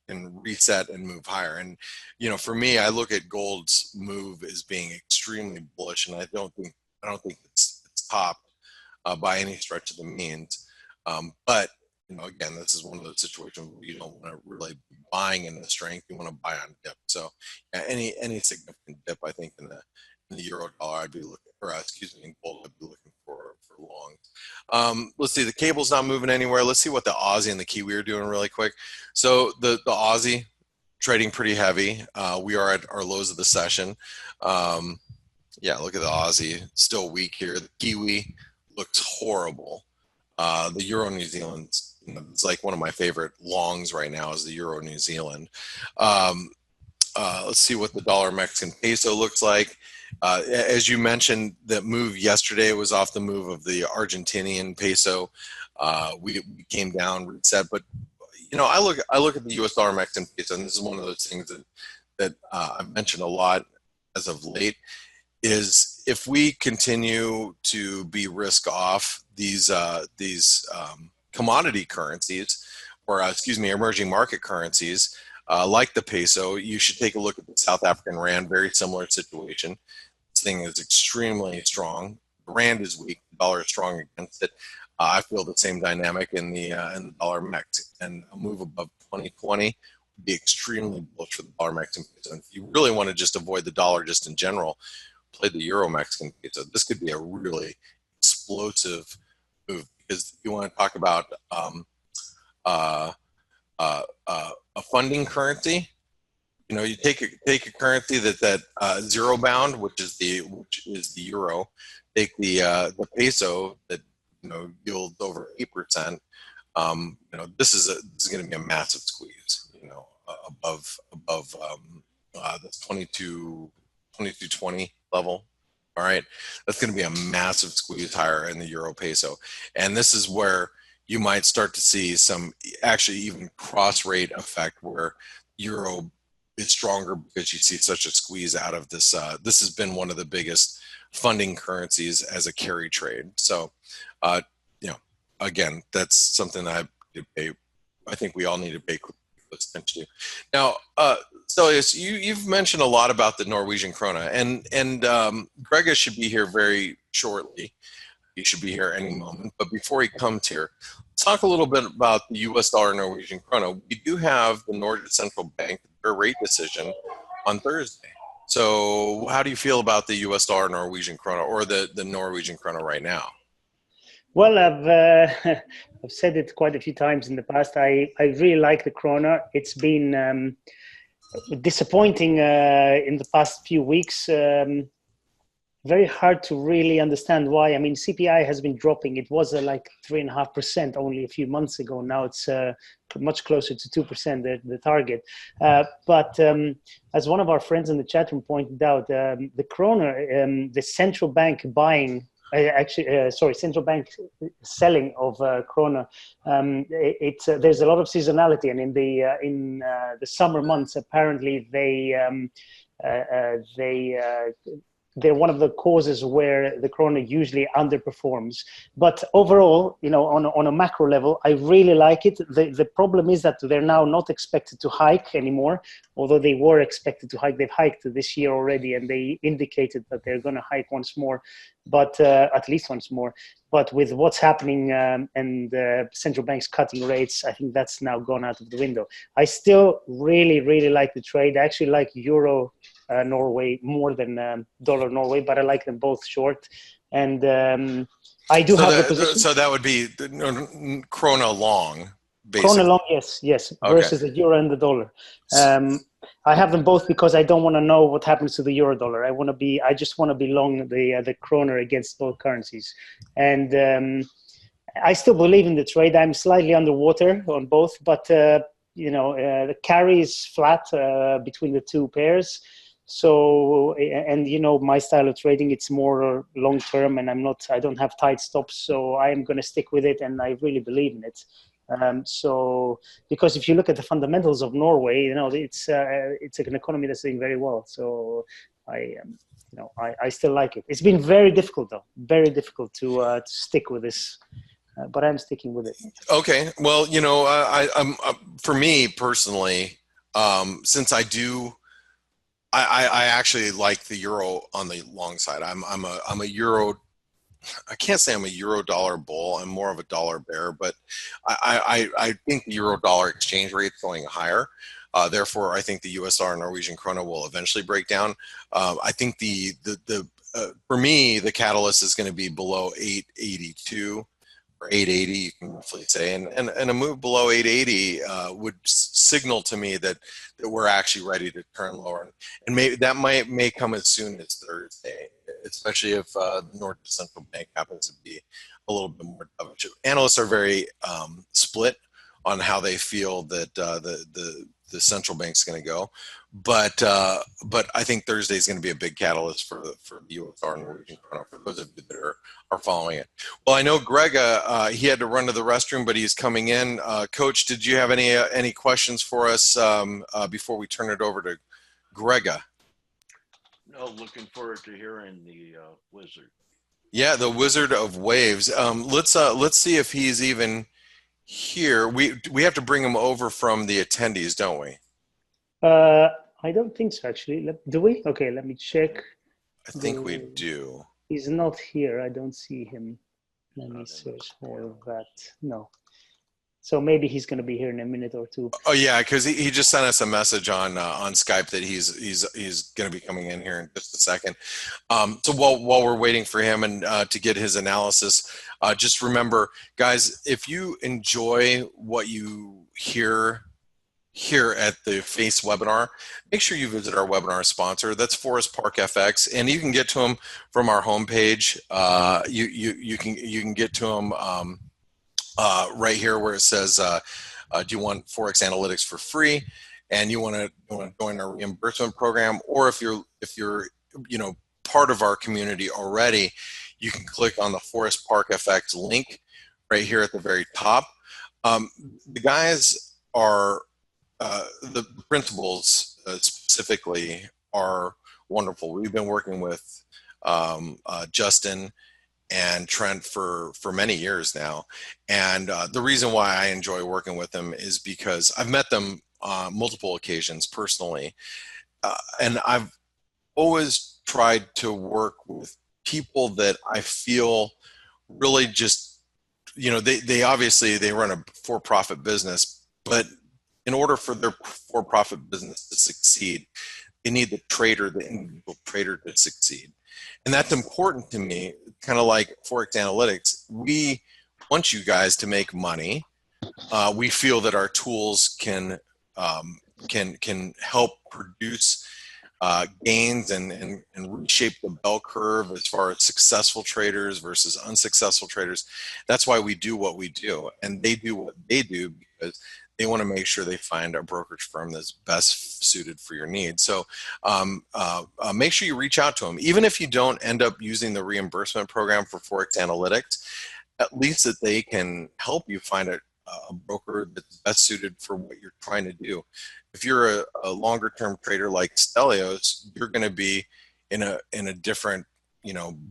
[SPEAKER 3] reset and move higher. And, you know, for me, I look at gold's move as being extremely bullish, and I don't think it's topped by any stretch of the means. But, you know, again, this is one of those situations where you don't want to really be buying in the strength. You want to buy on dip. So yeah, any significant dip, I think, in the euro dollar, I'd be looking, or excuse me, in gold, I'd be looking for long. Let's see, the cable's not moving anywhere. Let's see what the Aussie and the Kiwi are doing really quick. So the Aussie trading pretty heavy. We are at our lows of the session. Yeah, look at the Aussie, still weak here. The Kiwi looks horrible. The Euro New Zealand, you know, it's like one of my favorite longs right now is the Euro New Zealand. Let's see what the dollar Mexican peso looks like. As you mentioned, that move yesterday was off the move of the Argentinian peso. We came down, reset, but you know, I look at the U.S. dollar Mexican peso, and this is one of those things that I've mentioned a lot as of late. Is if we continue to be risk off these commodity currencies, or excuse me, emerging market currencies like the peso, you should take a look at the South African rand. Very similar situation. This thing is extremely strong. The rand is weak. The dollar is strong against it. I feel the same dynamic in the dollar mex, and a move above 2020 would be extremely bullish for the dollar Mexican peso. And if you really want to just avoid the dollar just in general, play the Euro Mexican peso. This could be a really explosive move, because you want to talk about a funding currency. You know, you take a currency that zero bound, which is the euro. Take the peso that, you know, yields over 8%. You know, this is going to be a massive squeeze. You know, above the 22.20 level. All right, that's going to be a massive squeeze higher in the euro peso, and this is where you might start to see some actually even cross rate effect, where euro is stronger because you see such a squeeze out of this. This has been one of the biggest funding currencies as a carry trade. So, you know, again, that's something that I think we all need to pay close attention to. Now, Stelios, you've mentioned a lot about the Norwegian krona, and Gregor should be here very shortly. He should be here any moment. But before he comes here, let's talk a little bit about the U.S. dollar Norwegian krona. We do have the Norwegian Central Bank, their rate decision on Thursday. So how do you feel about the U.S. dollar Norwegian krona, or the Norwegian krona right now?
[SPEAKER 2] Well, I've said it quite a few times in the past. I really like the krona. It's been disappointing in the past few weeks. Very hard to really understand why. I mean, CPI has been dropping. It was like 3.5% only a few months ago. Now it's much closer to 2%, the target. But as one of our friends in the chat room pointed out, the krona, the central bank buying, central bank selling of krona. There's a lot of seasonality, and in the summer months, apparently they're one of the causes where the krona usually underperforms. But overall, you know, on a macro level, I really like it. The problem is that they're now not expected to hike anymore, although they were expected to hike. They've hiked this year already, and they indicated that they're going to hike once more, but at least once more. But with what's happening and central banks cutting rates, I think that's now gone out of the window. I still really, really like the trade. I actually like Euro Norway more than dollar Norway, but I like them both short. And I do have the position.
[SPEAKER 3] So that would be the krona long, basically.
[SPEAKER 2] Krona long, yes,
[SPEAKER 3] Okay.
[SPEAKER 2] versus the euro and the dollar. I have them both because I don't want to know what happens to the euro dollar. I just want to be long the krona against both currencies. And I still believe in the trade. I'm slightly underwater on both, but the carry is flat between the two pairs. So, and my style of trading, it's more long term, and I don't have tight stops, so I am going to stick with it, and I really believe in it. So, because if you look at the fundamentals of Norway, it's an economy that's doing very well. So, I still like it. It's been very difficult, though, very difficult to stick with this, but I'm sticking with it.
[SPEAKER 3] Okay, well, I'm for me personally, since I actually like the euro on the long side. I'm a euro. I can't say I'm a euro dollar bull. I'm more of a dollar bear, but I think the euro dollar exchange rate is going higher. Therefore, I think the USR and Norwegian krona will eventually break down. I think for me, the catalyst is going to be below 882 or 880, you can roughly say, and a move below 880 would signal to me that we're actually ready to turn lower, and maybe that may come as soon as Thursday, especially if the Nordic Central Bank happens to be a little bit more dovish. Analysts are very split on how they feel that the central bank's going to go, but I think Thursday is going to be a big catalyst for the USR and Norwegian krona for those of you that are following it. Well, I know Greg, he had to run to the restroom, but he's coming in. Coach, did you have any questions for us before we turn it over to Grega?
[SPEAKER 1] No, looking forward to hearing the wizard.
[SPEAKER 3] Yeah, the Wizard of Waves. Let's see if he's even here. We have to bring him over from the attendees, don't we?
[SPEAKER 2] I don't think so, actually. Do we? Okay, let me check.
[SPEAKER 3] I think we do.
[SPEAKER 2] He's not here. I don't see him. Let me search for that. No. So maybe he's going to be here in a minute or two.
[SPEAKER 3] Oh yeah, because he just sent us a message on Skype that he's going to be coming in here in just a second. So while we're waiting for him and to get his analysis, just remember, guys, if you enjoy what you hear here at the FACE webinar, make sure you visit our webinar sponsor. That's Forest Park FX, and you can get to them from our homepage. You can get to them right here where it says, do you want ForexAnalytix for free, and you want to join our reimbursement program, or if you're part of our community already, you can click on the Forest Park FX link right here at the very top. The guys are the principals specifically are wonderful. We've been working with Justin and Trent for many years now, and the reason why I enjoy working with them is because I've met them on multiple occasions personally, and I've always tried to work with people that I feel really just, they obviously they run a for-profit business, but in order for their for-profit business to succeed, they need the individual trader to succeed. And that's important to me, kind of like ForexAnalytix. We want you guys to make money. We feel that our tools can help produce gains and reshape the bell curve as far as successful traders versus unsuccessful traders. That's why we do what we do, and they do what they do because they want to make sure they find a brokerage firm that's best suited for your needs. So make sure you reach out to them. Even if you don't end up using the reimbursement program for ForexAnalytix, at least that they can help you find a broker that's best suited for what you're trying to do. If you're a longer term trader like Stelios, you're going to be in a different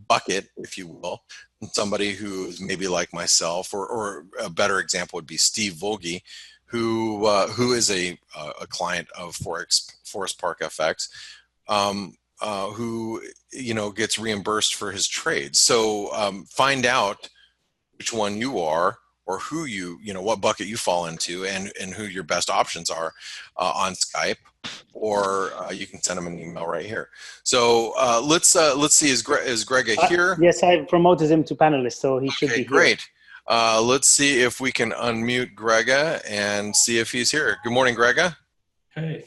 [SPEAKER 3] bucket, if you will, than somebody who is maybe like myself, or a better example would be Steve Volge, who is a client of Forest Park FX, who gets reimbursed for his trades. So find out which one you are, or who what bucket you fall into, and who your best options are on Skype, or you can send them an email right here. So let's see, is Greg here?
[SPEAKER 2] Yes, I promoted him to panelist, so he should be here.
[SPEAKER 3] Great. Let's see if we can unmute Grega and see if he's here. Good morning, Grega.
[SPEAKER 4] Hey,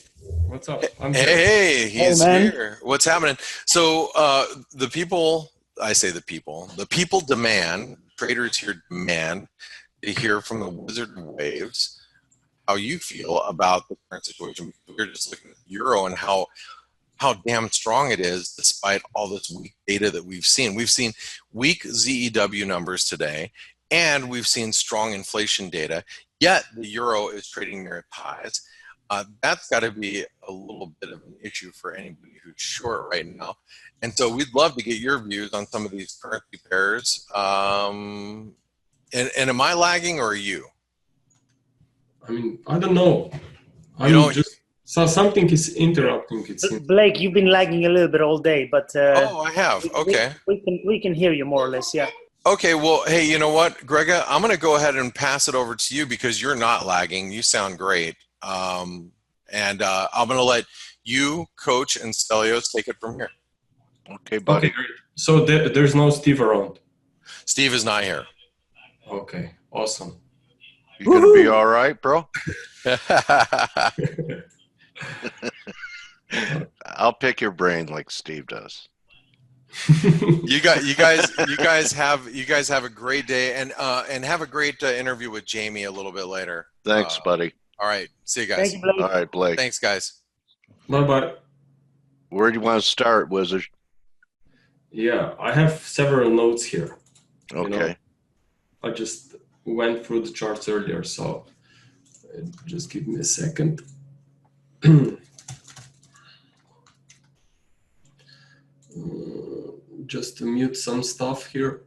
[SPEAKER 4] what's up?
[SPEAKER 3] Hey, he's here. What's happening? So the people demand, traders here demand to hear from the Wizard of Waves how you feel about the current situation. We're just looking at the euro and how damn strong it is despite all this weak data that we've seen. We've seen weak ZEW numbers today, and we've seen strong inflation data, yet the euro is trading near its highs. That's got to be a little bit of an issue for anybody who's short right now. And so we'd love to get your views on some of these currency pairs. And am I lagging, or are you?
[SPEAKER 4] I mean, I don't know. So something is interrupting it.
[SPEAKER 2] Blake, you've been lagging a little bit all day, but
[SPEAKER 3] oh, I have. Okay.
[SPEAKER 2] We can hear you more or less, yeah.
[SPEAKER 3] Okay, well, hey, you know what, Grega, I'm going to go ahead and pass it over to you because you're not lagging. You sound great. I'm going to let you, Coach, and Stelios take it from here.
[SPEAKER 1] Okay, buddy.
[SPEAKER 4] Okay, great. So there's no Steve around?
[SPEAKER 3] Steve is not here.
[SPEAKER 4] Okay, awesome.
[SPEAKER 1] You going to be all right, bro? I'll pick your brain like Steve does.
[SPEAKER 3] You guys have a great day, and have a great interview with Jamie a little bit later.
[SPEAKER 1] Thanks, buddy.
[SPEAKER 3] All right, see you guys.
[SPEAKER 2] Thank you, Blake.
[SPEAKER 1] All right, Blake.
[SPEAKER 3] Thanks, guys.
[SPEAKER 4] Bye-bye.
[SPEAKER 1] Where do you want to start, Wizard?
[SPEAKER 4] Yeah, I have several notes here.
[SPEAKER 1] Okay.
[SPEAKER 4] I just went through the charts earlier, so just give me a second. Just to mute some stuff here.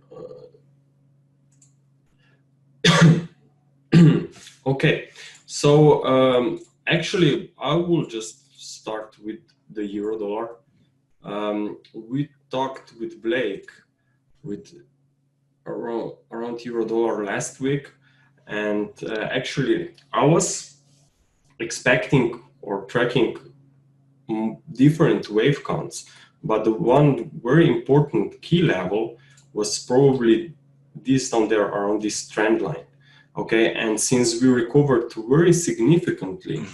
[SPEAKER 4] Okay, so actually I will just start with the euro dollar. We talked with Blake around euro dollar last week, and actually I was expecting or tracking different wave counts, but the one very important key level was probably this down there around this trend line. Okay, and since we recovered very significantly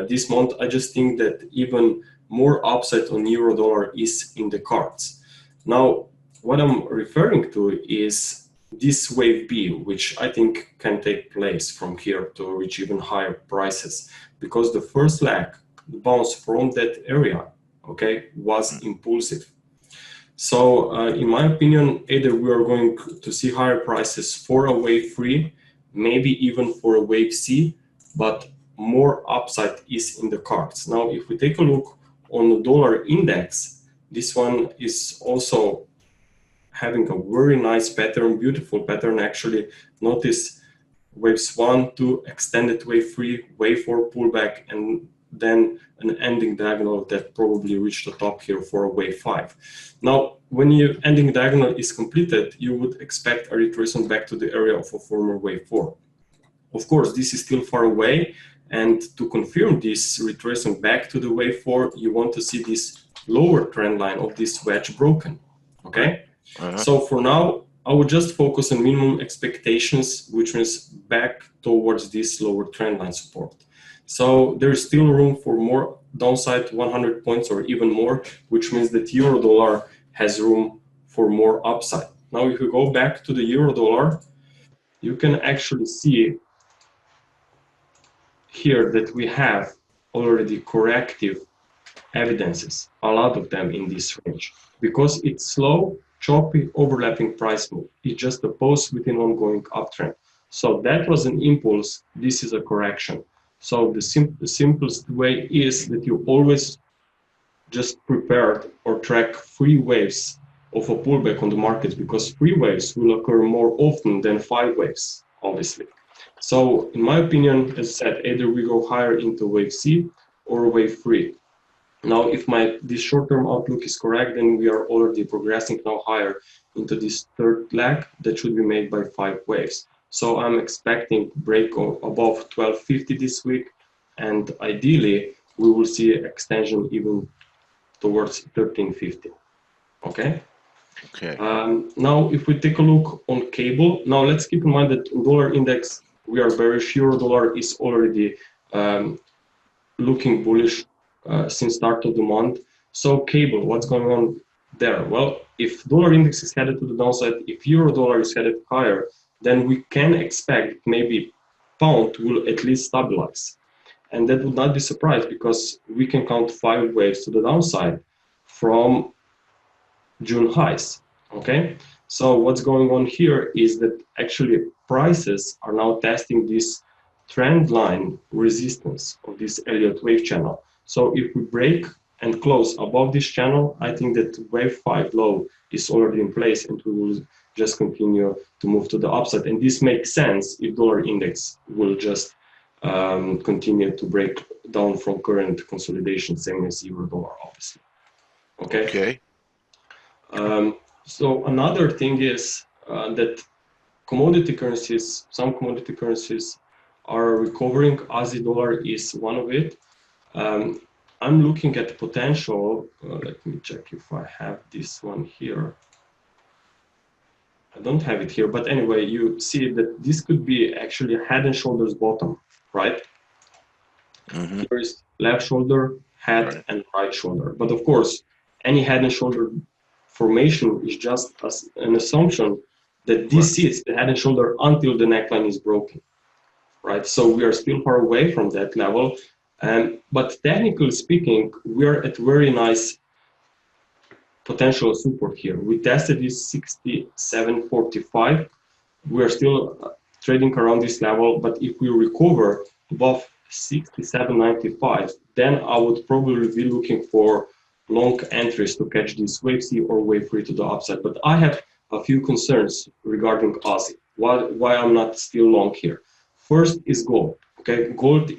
[SPEAKER 4] this month, I just think that even more upside on euro dollar is in the cards. Now, what I'm referring to is this wave B, which I think can take place from here to reach even higher prices, because the first leg, the bounce from that area, okay, was impulsive. So in my opinion, either we are going to see higher prices for a wave 3, maybe even for a wave C, but more upside is in the cards. Now, if we take a look on the dollar index, this one is also having a very nice pattern, beautiful pattern actually. Notice waves 1, 2, extended wave 3, wave 4 pullback, and then an ending diagonal that probably reached the top here for a wave 5. Now, when your ending diagonal is completed, you would expect a retracement back to the area of a former wave 4. Of course, this is still far away, and to confirm this retracement back to the wave 4, you want to see this lower trend line of this wedge broken, okay? So for now, I would just focus on minimum expectations, which means back towards this lower trend line support. So there is still room for more downside, 100 points or even more, which means that euro dollar has room for more upside. Now, if you go back to the euro dollar, you can actually see here that we have already corrective evidences, a lot of them in this range, because it's slow, choppy, overlapping price move. It's just a pause within ongoing uptrend. So that was an impulse. This is a correction. So the simplest way is that you always just prepare or track 3 waves of a pullback on the market, because 3 waves will occur more often than 5 waves, obviously. So in my opinion, as I said, either we go higher into wave C or wave 3. Now, if this short-term outlook is correct, then we are already progressing now higher into this third leg that should be made by 5 waves. So I'm expecting break above 1250 this week, and ideally we will see extension even towards 1350. Okay.
[SPEAKER 1] Okay.
[SPEAKER 4] Now, if we take a look on cable, now let's keep in mind that in dollar index we are bearish. Euro dollar is already looking bullish since start of the month. So cable, what's going on there? Well, if dollar index is headed to the downside, if euro dollar is headed higher, then we can expect maybe pound will at least stabilize. And that would not be surprised because we can count 5 waves to the downside from June highs. Okay, so what's going on here is that actually prices are now testing this trend line resistance of this Elliott wave channel. So if we break and close above this channel, I think that wave 5 low is already in place and we will just continue to move to the upside. And this makes sense if dollar index will just continue to break down from current consolidation, same as euro dollar, obviously. Okay.
[SPEAKER 1] Okay.
[SPEAKER 4] So another thing is that commodity currencies, some commodity currencies are recovering. Aussie dollar is one of it. I'm looking at potential. Let me check if I have this one here. I don't have it here, but anyway, you see that this could be actually a head and shoulders bottom, right?
[SPEAKER 1] Mm-hmm.
[SPEAKER 4] Here is left shoulder, head,
[SPEAKER 1] Right.
[SPEAKER 4] and right shoulder. But of course, any head and shoulder formation is just as an assumption that this is the head and shoulder until the neckline is broken, right? So we are still far away from that level. But technically speaking, we are at very nice potential support here. We tested this 67.45. We are still trading around this level, but if we recover above 67.95, then I would probably be looking for long entries to catch this wave C or wave 3 to the upside. But I have a few concerns regarding Aussie. Why I'm not still long here. First is gold. Okay, gold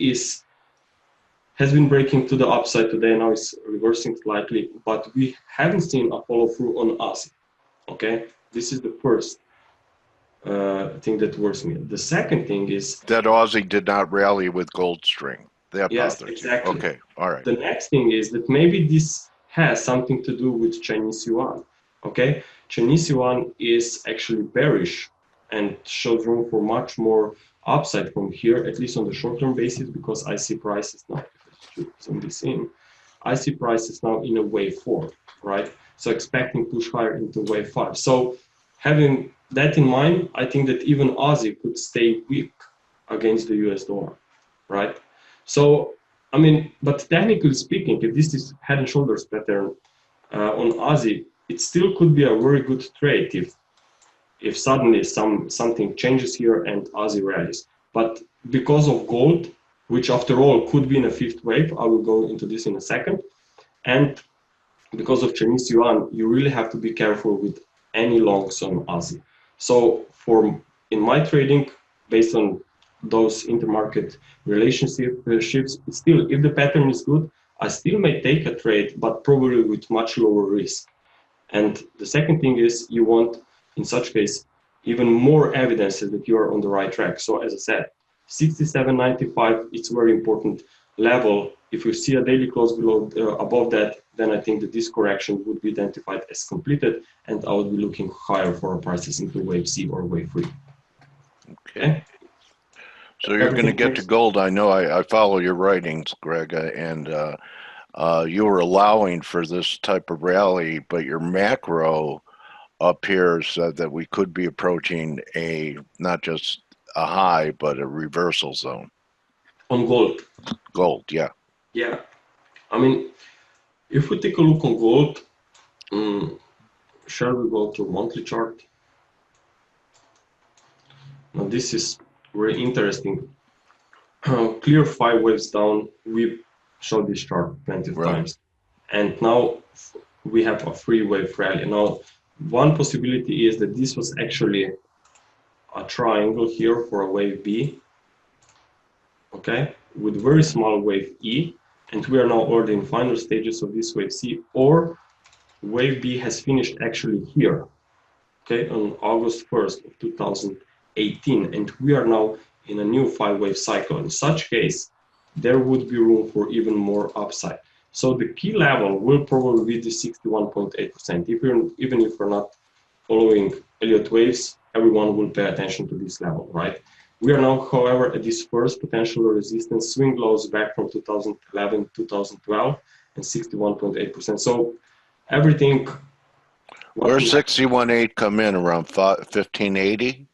[SPEAKER 4] has been breaking to the upside today. Now it's reversing slightly, but we haven't seen a follow through on Aussie. Okay, this is the first thing that worries me. The second thing is
[SPEAKER 1] that Aussie did not rally with gold string. That
[SPEAKER 4] yes,
[SPEAKER 1] bothers
[SPEAKER 4] exactly.
[SPEAKER 1] you. Okay, all right.
[SPEAKER 4] The next thing is that maybe this has something to do with Chinese yuan. Okay, Chinese yuan is actually bearish and shows room for much more upside from here, at least on the short-term basis, because I see prices now. Zoom this in. I see prices now in a wave 4, right? So expecting push higher into wave 5. So having that in mind, I think that even Aussie could stay weak against the US dollar, right? So, I mean, but technically speaking, if this is head and shoulders pattern on Aussie, it still could be a very good trade if suddenly something changes here and Aussie rallies. But because of gold, which after all could be in a 5th wave, I will go into this in a second, and because of Chinese yuan, you really have to be careful with any longs on Aussie. So in my trading, based on those intermarket relationships, still, if the pattern is good, I still may take a trade, but probably with much lower risk. And the second thing is you want, in such case, even more evidence that you are on the right track. So as I said, 67.95, it's a very important level. If you see a daily close below above that, then I think that this correction would be identified as completed, and I would be looking higher for prices into wave C or wave 3.
[SPEAKER 1] Okay. So you're going to get to gold. I know I follow your writings, Greg, and you were allowing for this type of rally, but your macro up here said that we could be approaching not just a high, but a reversal zone.
[SPEAKER 4] On gold.
[SPEAKER 1] Gold, yeah.
[SPEAKER 4] Yeah. I mean, if we take a look on gold, shall we go to monthly chart? Now this is very interesting. Clear 5 waves down. We showed this chart plenty of times. And now we have a 3-wave rally. Now, one possibility is that this was actually a triangle here for a wave B, okay, with very small wave E, and we are now already in final stages of this wave C, or wave B has finished actually here, okay, on August 1st of 2000. 2018, and we are now in a new 5-wave cycle. In such case, there would be room for even more upside. So the key level will probably be the 61.8%. Even if we're not following Elliott waves, everyone will pay attention to this level, right? We are now, however, at this first potential resistance swing lows back from 2011, 2012, and 61.8%. So everything.
[SPEAKER 1] Where's 61.8 come in, around 1580?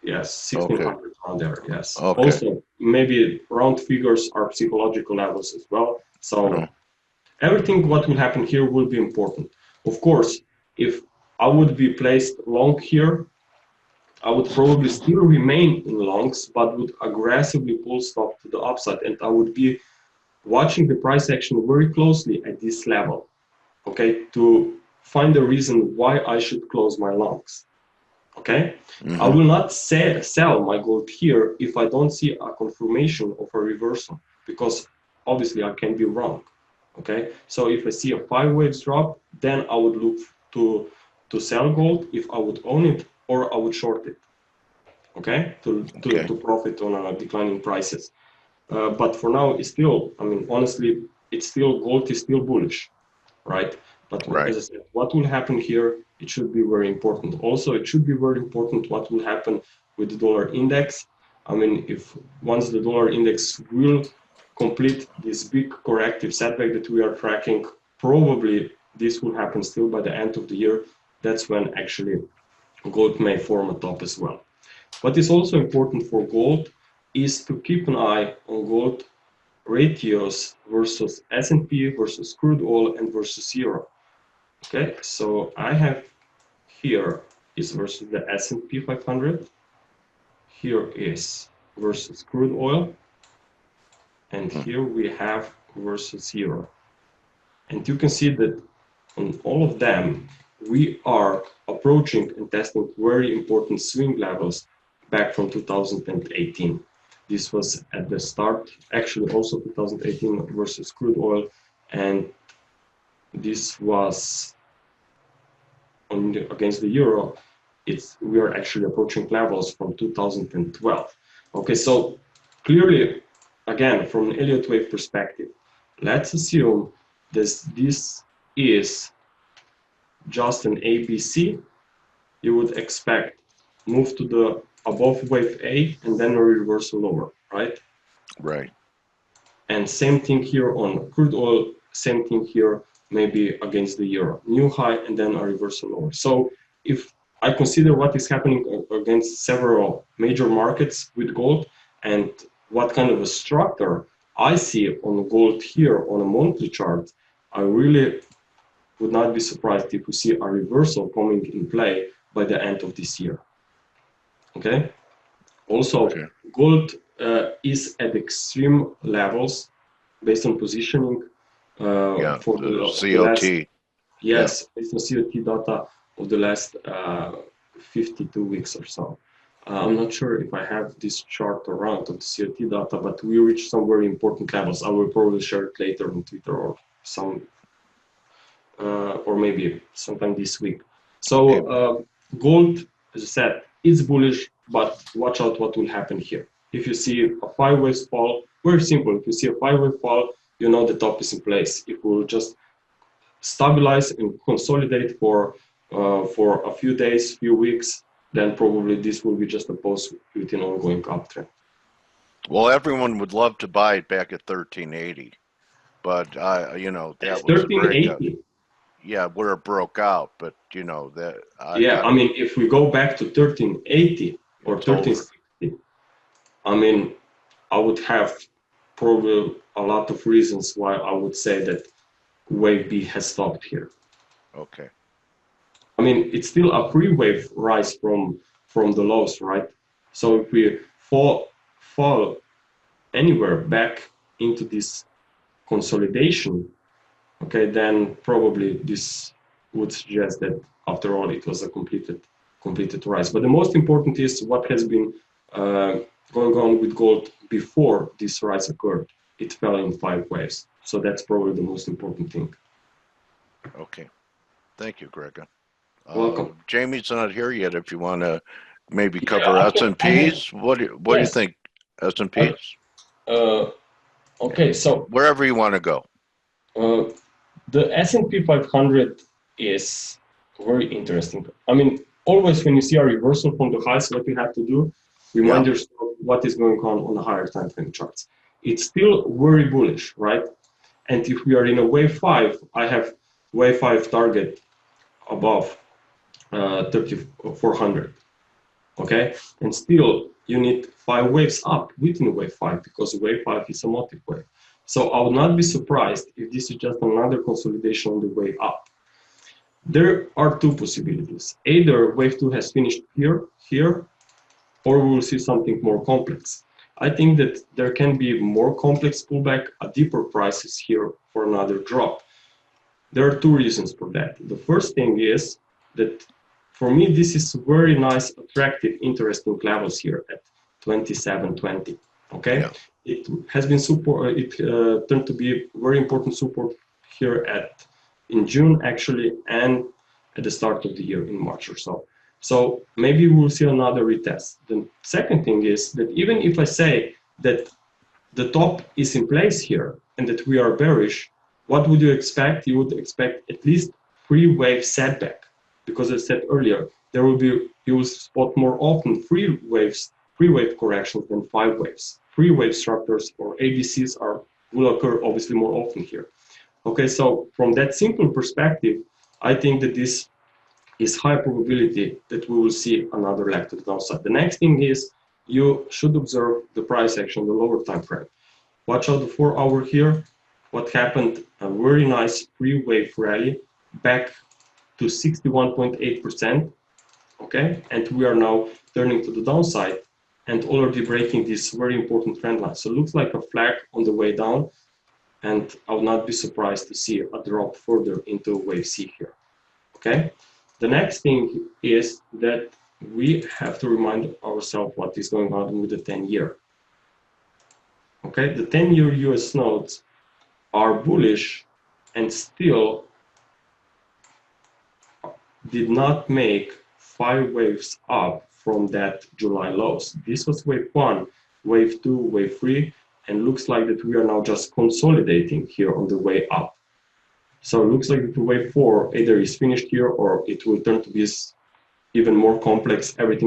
[SPEAKER 4] Yes, 1600 around there, yes.
[SPEAKER 1] Okay.
[SPEAKER 4] Also, maybe round figures are psychological levels as well. So everything what will happen here will be important. Of course, if I would be placed long here, I would probably still remain in longs, but would aggressively pull stop to the upside, and I would be watching the price action very closely at this level, okay, to find a reason why I should close my longs, okay? I will not sell my gold here if I don't see a confirmation of a reversal, because obviously I can be wrong, okay? So if I see a 5 waves drop, then I would look to sell gold if I would own it, or I would short it, okay, to profit on declining prices. But for now, it's still, I mean, honestly, it's still, gold is still bullish, right? But as I said, what will happen here, it should be very important. Also, it should be very important what will happen with the dollar index. I mean, if once the dollar index will complete this big corrective setback that we are tracking, probably this will happen still by the end of the year. That's when actually gold may form a top as well. What is also important for gold is to keep an eye on gold ratios versus S&P, versus crude oil, and versus euro. Okay, so I have here is versus the S&P 500. Here is versus crude oil. And here we have versus euro. And you can see that on all of them, we are approaching and testing very important swing levels back from 2018. This was at the start, actually also 2018 versus crude oil, and this was against the euro. We are actually approaching levels from 2012. Okay, so clearly, again, from an Elliott wave perspective, let's assume this is just an ABC. You would expect move to the above wave A and then a reversal lower, right?
[SPEAKER 1] Right.
[SPEAKER 4] And same thing here on crude oil, same thing here, maybe against the euro. New high and then a reversal lower. So if I consider what is happening against several major markets with gold and what kind of a structure I see on gold here on a monthly chart, I really would not be surprised if we see a reversal coming in play by the end of this year. Okay. Also, gold is at extreme levels based on positioning for the COT. Based on COT data of the last 52 weeks or so. I'm not sure if I have this chart around of the COT data, but we reached some very important levels. I will probably share it later on Twitter or or maybe sometime this week. So gold, as I said, is bullish, but watch out what will happen here. If you see a 5-wave fall, very simple. If you see a 5-wave fall, you know the top is in place. If we will just stabilize and consolidate for a few days, few weeks, then probably this will be just a pause with an ongoing uptrend.
[SPEAKER 1] Well, everyone would love to buy it back at 1380, but you know, that was
[SPEAKER 4] 1380.
[SPEAKER 1] Yeah, where it broke out, but you know that.
[SPEAKER 4] I mean, if we go back to 1380 or 1360, I mean, I would have probably a lot of reasons why I would say that wave B has stopped here.
[SPEAKER 1] Okay.
[SPEAKER 4] I mean, it's still a pre-wave rise from the lows, right? So if we fall anywhere back into this consolidation, okay, then probably this would suggest that after all it was a completed rise. But the most important is what has been going on with gold before this rise occurred. It fell in 5 waves, so that's probably the most important thing.
[SPEAKER 1] Okay, thank you, Grega.
[SPEAKER 4] Welcome.
[SPEAKER 1] Jamie's not here yet. If you want to maybe cover S&Ps? What do you think, S&Ps?
[SPEAKER 4] Okay, so
[SPEAKER 1] wherever you want to go.
[SPEAKER 4] The S&P 500 is very interesting. I mean, always when you see a reversal from the highs, what you have to do, remind yourself what is going on the higher time frame charts. It's still very bullish, right? And if we are in a wave 5, I have wave 5 target above 3,400. Okay, and still you need 5 waves up within wave 5 because wave 5 is a multi-wave. So I would not be surprised if this is just another consolidation on the way up. There are 2 possibilities. Either wave 2 has finished here, or we will see something more complex. I think that there can be more complex pullback at deeper prices here for another drop. There are 2 reasons for that. The first thing is that for me, this is very nice, attractive, interesting levels here at 27.20. Okay, it has been support. It turned to be very important support here in June actually, and at the start of the year in March or so. So maybe we'll see another retest. The second thing is that even if I say that the top is in place here and that we are bearish, what would you expect? You would expect at least 3 wave setback. Because I said earlier, you will spot more often 3 wave corrections than 5 waves. 3 wave structures or ABCs will occur obviously more often here. Okay, so from that simple perspective, I think that this is high probability that we will see another leg to the downside. The next thing is you should observe the price action on the lower time frame. Watch out the 4-hour here. What happened? A very nice 3-wave rally back to 61.8%, okay? And we are now turning to the downside and already breaking this very important trend line. So it looks like a flag on the way down, and I would not be surprised to see a drop further into wave C here, okay? The next thing is that we have to remind ourselves what is going on with the 10-year. Okay, the 10-year US notes are bullish and still did not make 5 waves up from that July lows. This was wave 1, wave 2, wave 3, and looks like that we are now just consolidating here on the way up. So it looks like the wave 4 either is finished here or it will turn to be even more complex. Every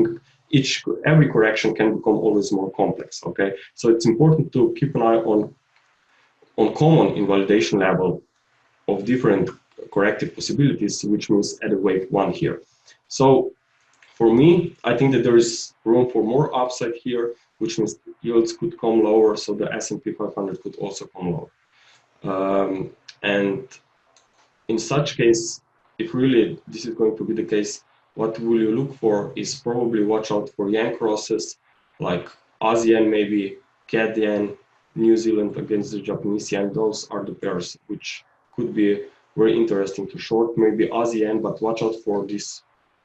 [SPEAKER 4] correction can become always more complex, okay? So it's important to keep an eye on common invalidation level of different corrective possibilities, which means at a wave 1 here. So for me, I think that there is room for more upside here, which means yields could come lower, so the S&P 500 could also come lower. And in such case, if really this is going to be the case, what will you look for is probably watch out for yen crosses, like ASEAN maybe, CAD yen, New Zealand against the Japanese yen. Those are the pairs which could be very interesting to short, maybe ASEAN, but watch out for this.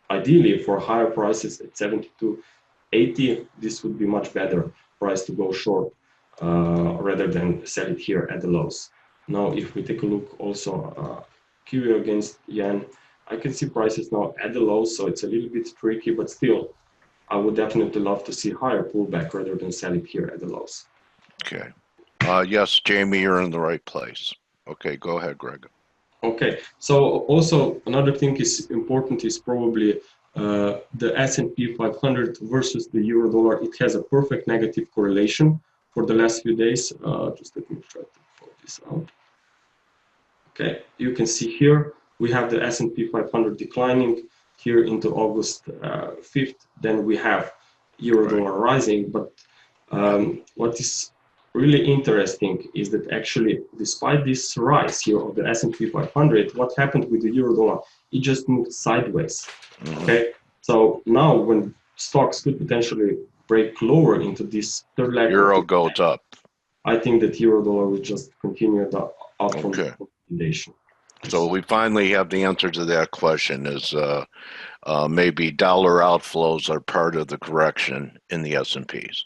[SPEAKER 4] Ideally, for higher prices at 72.80, this would be much better price to go short rather than sell it here at the lows. Now, if we take a look also Kiwi against yen, I can see prices now at the lows, so it's a little bit tricky, but still, I would definitely love to see higher pullback rather than sell it here at the lows.
[SPEAKER 1] Okay. Yes, Jamie, you're in the right place. Okay, go ahead, Greg.
[SPEAKER 4] Okay, so also another thing is important is probably the S&P 500 versus the euro dollar. It has a perfect negative correlation for the last few days. Just let me try to pull this out. Okay, you can see here we have the S&P 500 declining here into August 5th. Then we have euro dollar rising. But what is really interesting is that actually, despite this rise here of the S&P 500, what happened with the euro dollar? It just moved sideways. Okay, so now when stocks could potentially break lower into this third leg,
[SPEAKER 1] euro goes up.
[SPEAKER 4] I think that euro dollar will just continue the out from the consolidation.
[SPEAKER 1] So we finally have the answer to that question: is maybe dollar outflows are part of the correction in the S&Ps.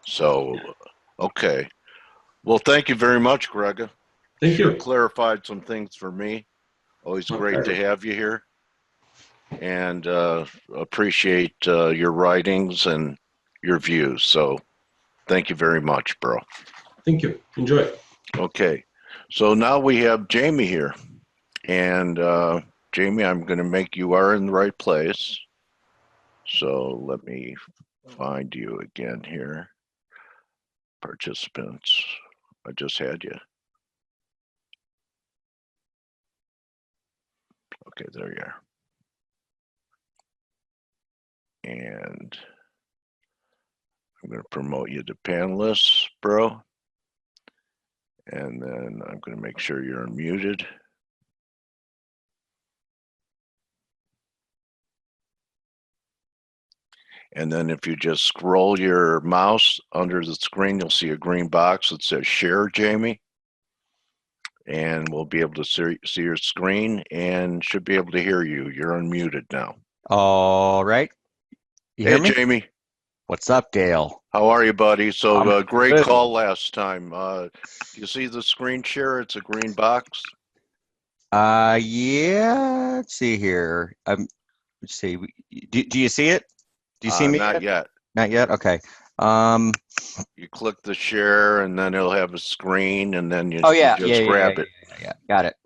[SPEAKER 1] So, okay. Well, thank you very much, Greg.
[SPEAKER 4] Thank you.
[SPEAKER 1] Clarified some things for me. Always great to have you here. and appreciate your writings and your views. So thank you very much, bro.
[SPEAKER 4] Thank you. Enjoy.
[SPEAKER 1] Okay, so now we have Jamie here. And Jamie, I'm going to make you are in the right place. So let me find you again here. Participants, I just had you. Okay, there you are. And I'm going to promote you to panelists, bro. And then I'm going to make sure you're unmuted. And then if you just scroll your mouse under the screen, you'll see a green box that says share, Jamie. And we'll be able to see your screen and should be able to hear you. You're unmuted now.
[SPEAKER 5] All right. You hear
[SPEAKER 1] Hey,
[SPEAKER 5] me?
[SPEAKER 1] Jamie.
[SPEAKER 5] What's up, Dale?
[SPEAKER 1] How are you, buddy? So great
[SPEAKER 5] good.
[SPEAKER 1] call last time. You see the screen share? It's a green box.
[SPEAKER 5] Yeah. Let's see here. Let's see. Do you see it? Do you see me?
[SPEAKER 1] Not yet.
[SPEAKER 5] Not yet. Okay.
[SPEAKER 1] You click the share, and then it'll have a screen, and then you,
[SPEAKER 5] Oh yeah.
[SPEAKER 1] you just grab it.
[SPEAKER 5] Yeah. Got it.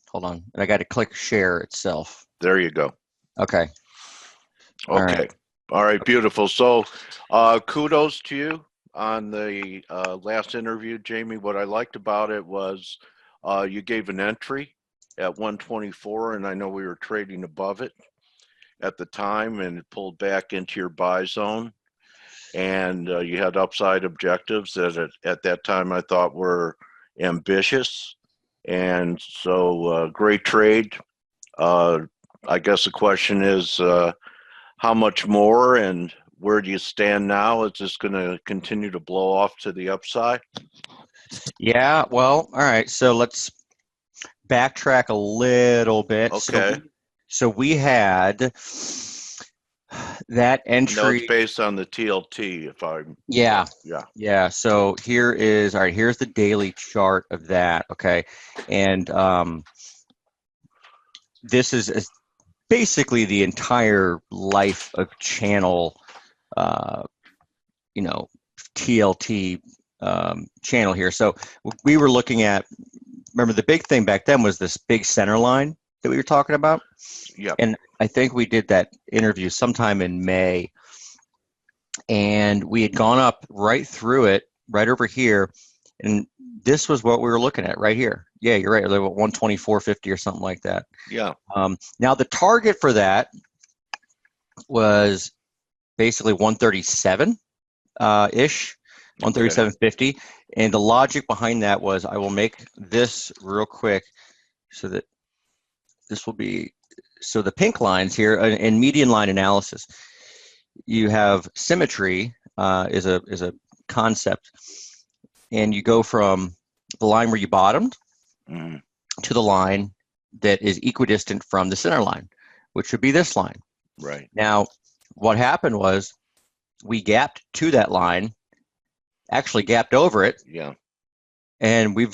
[SPEAKER 5] Hold on. I got to click share itself.
[SPEAKER 1] There you go.
[SPEAKER 5] Okay.
[SPEAKER 1] Okay. All right. Beautiful. So, kudos to you on the last interview, Jamie. What I liked about it was you gave an entry at 124, and I know we were trading above it at the time, and it pulled back into your buy zone. And you had upside objectives that at that time I thought were ambitious. And so great trade. I guess the question is how much more and where do you stand now? Is this going to continue to blow off to the upside?
[SPEAKER 5] Yeah. Well, all right. So let's backtrack a little bit.
[SPEAKER 1] Okay.
[SPEAKER 5] So we had that entry.
[SPEAKER 1] No, it's based on the TLT.
[SPEAKER 5] Yeah. So here is all right. Here's the daily chart of that. Okay, and this is basically the entire life of channel. TLT channel here. So we were looking at. Remember, the big thing back then was this big center line that we were talking about.
[SPEAKER 1] Yeah.
[SPEAKER 5] And I think we did that interview sometime in May. And we had gone up right through it, right over here. And this was what we were looking at right here. Yeah, you're right. Like 124.50 or something like that.
[SPEAKER 1] Yeah.
[SPEAKER 5] Now, the target for that was basically 137-ish, 137.50. And the logic behind that was I will make this real quick so that this will be, so the pink lines here in median line analysis, you have symmetry is a concept, and you go from the line where you bottomed to the line that is equidistant from the center line, which would be this line.
[SPEAKER 1] Right.
[SPEAKER 5] Now, what happened was we gapped to that line, actually gapped over it.
[SPEAKER 1] Yeah.
[SPEAKER 5] And we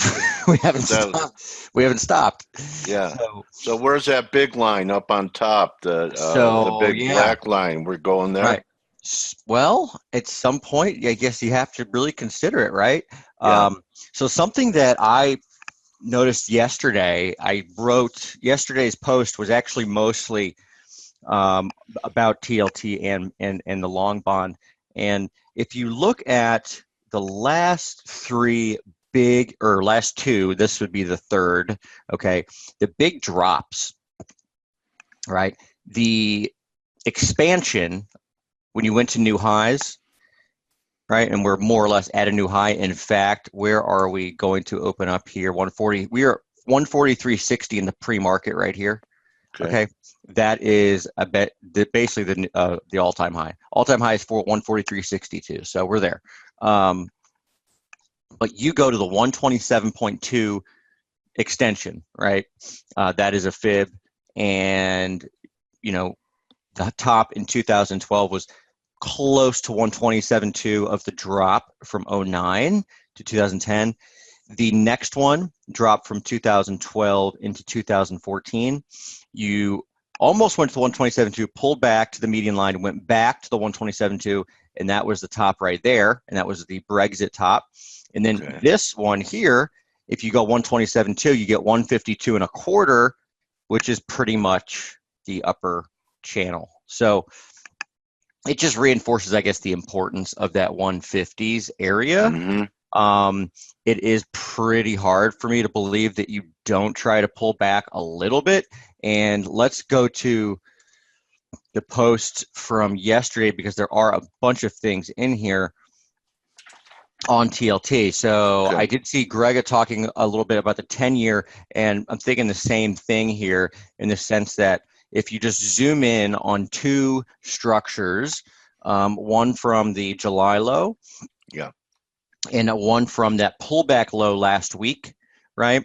[SPEAKER 5] haven't stopped. We haven't stopped.
[SPEAKER 1] Yeah. So where's that big line up on top? The big black line. We're going there.
[SPEAKER 5] Right. Well, at some point, I guess you have to really consider it, right?
[SPEAKER 1] Yeah.
[SPEAKER 5] So something that I noticed yesterday, I wrote yesterday's post was actually mostly about TLT and the long bond. And if you look at the last last two, this would be the third, okay, the big drops, right? The expansion, when you went to new highs, right, and we're more or less at a new high. In fact, where are we going to open up here? 140. We are 143.60 in the pre-market right here. Okay, that is basically the all-time high. All-time high is for 143.62. So we're there. But you go to the 127.2 extension, right? That is a fib, and the top in 2012 was close to 127.2 of the drop from 09 to 2010. The next one dropped from 2012 into 2014. You almost went to the 127.2, pulled back to the median line, went back to the 127.2, and that was the top right there, and that was the Brexit top. And then this one here, if you go 127.2, you get 152.25, which is pretty much the upper channel. So it just reinforces, I guess, the importance of that 150s area. It is pretty hard for me to believe that you don't try to pull back a little bit. And let's go to the post from yesterday, because there are a bunch of things in here on TLT. So I did see Grega talking a little bit about the 10-year, and I'm thinking the same thing here, in the sense that if you just zoom in on two structures, one from the July low, and one from that pullback low last week, right?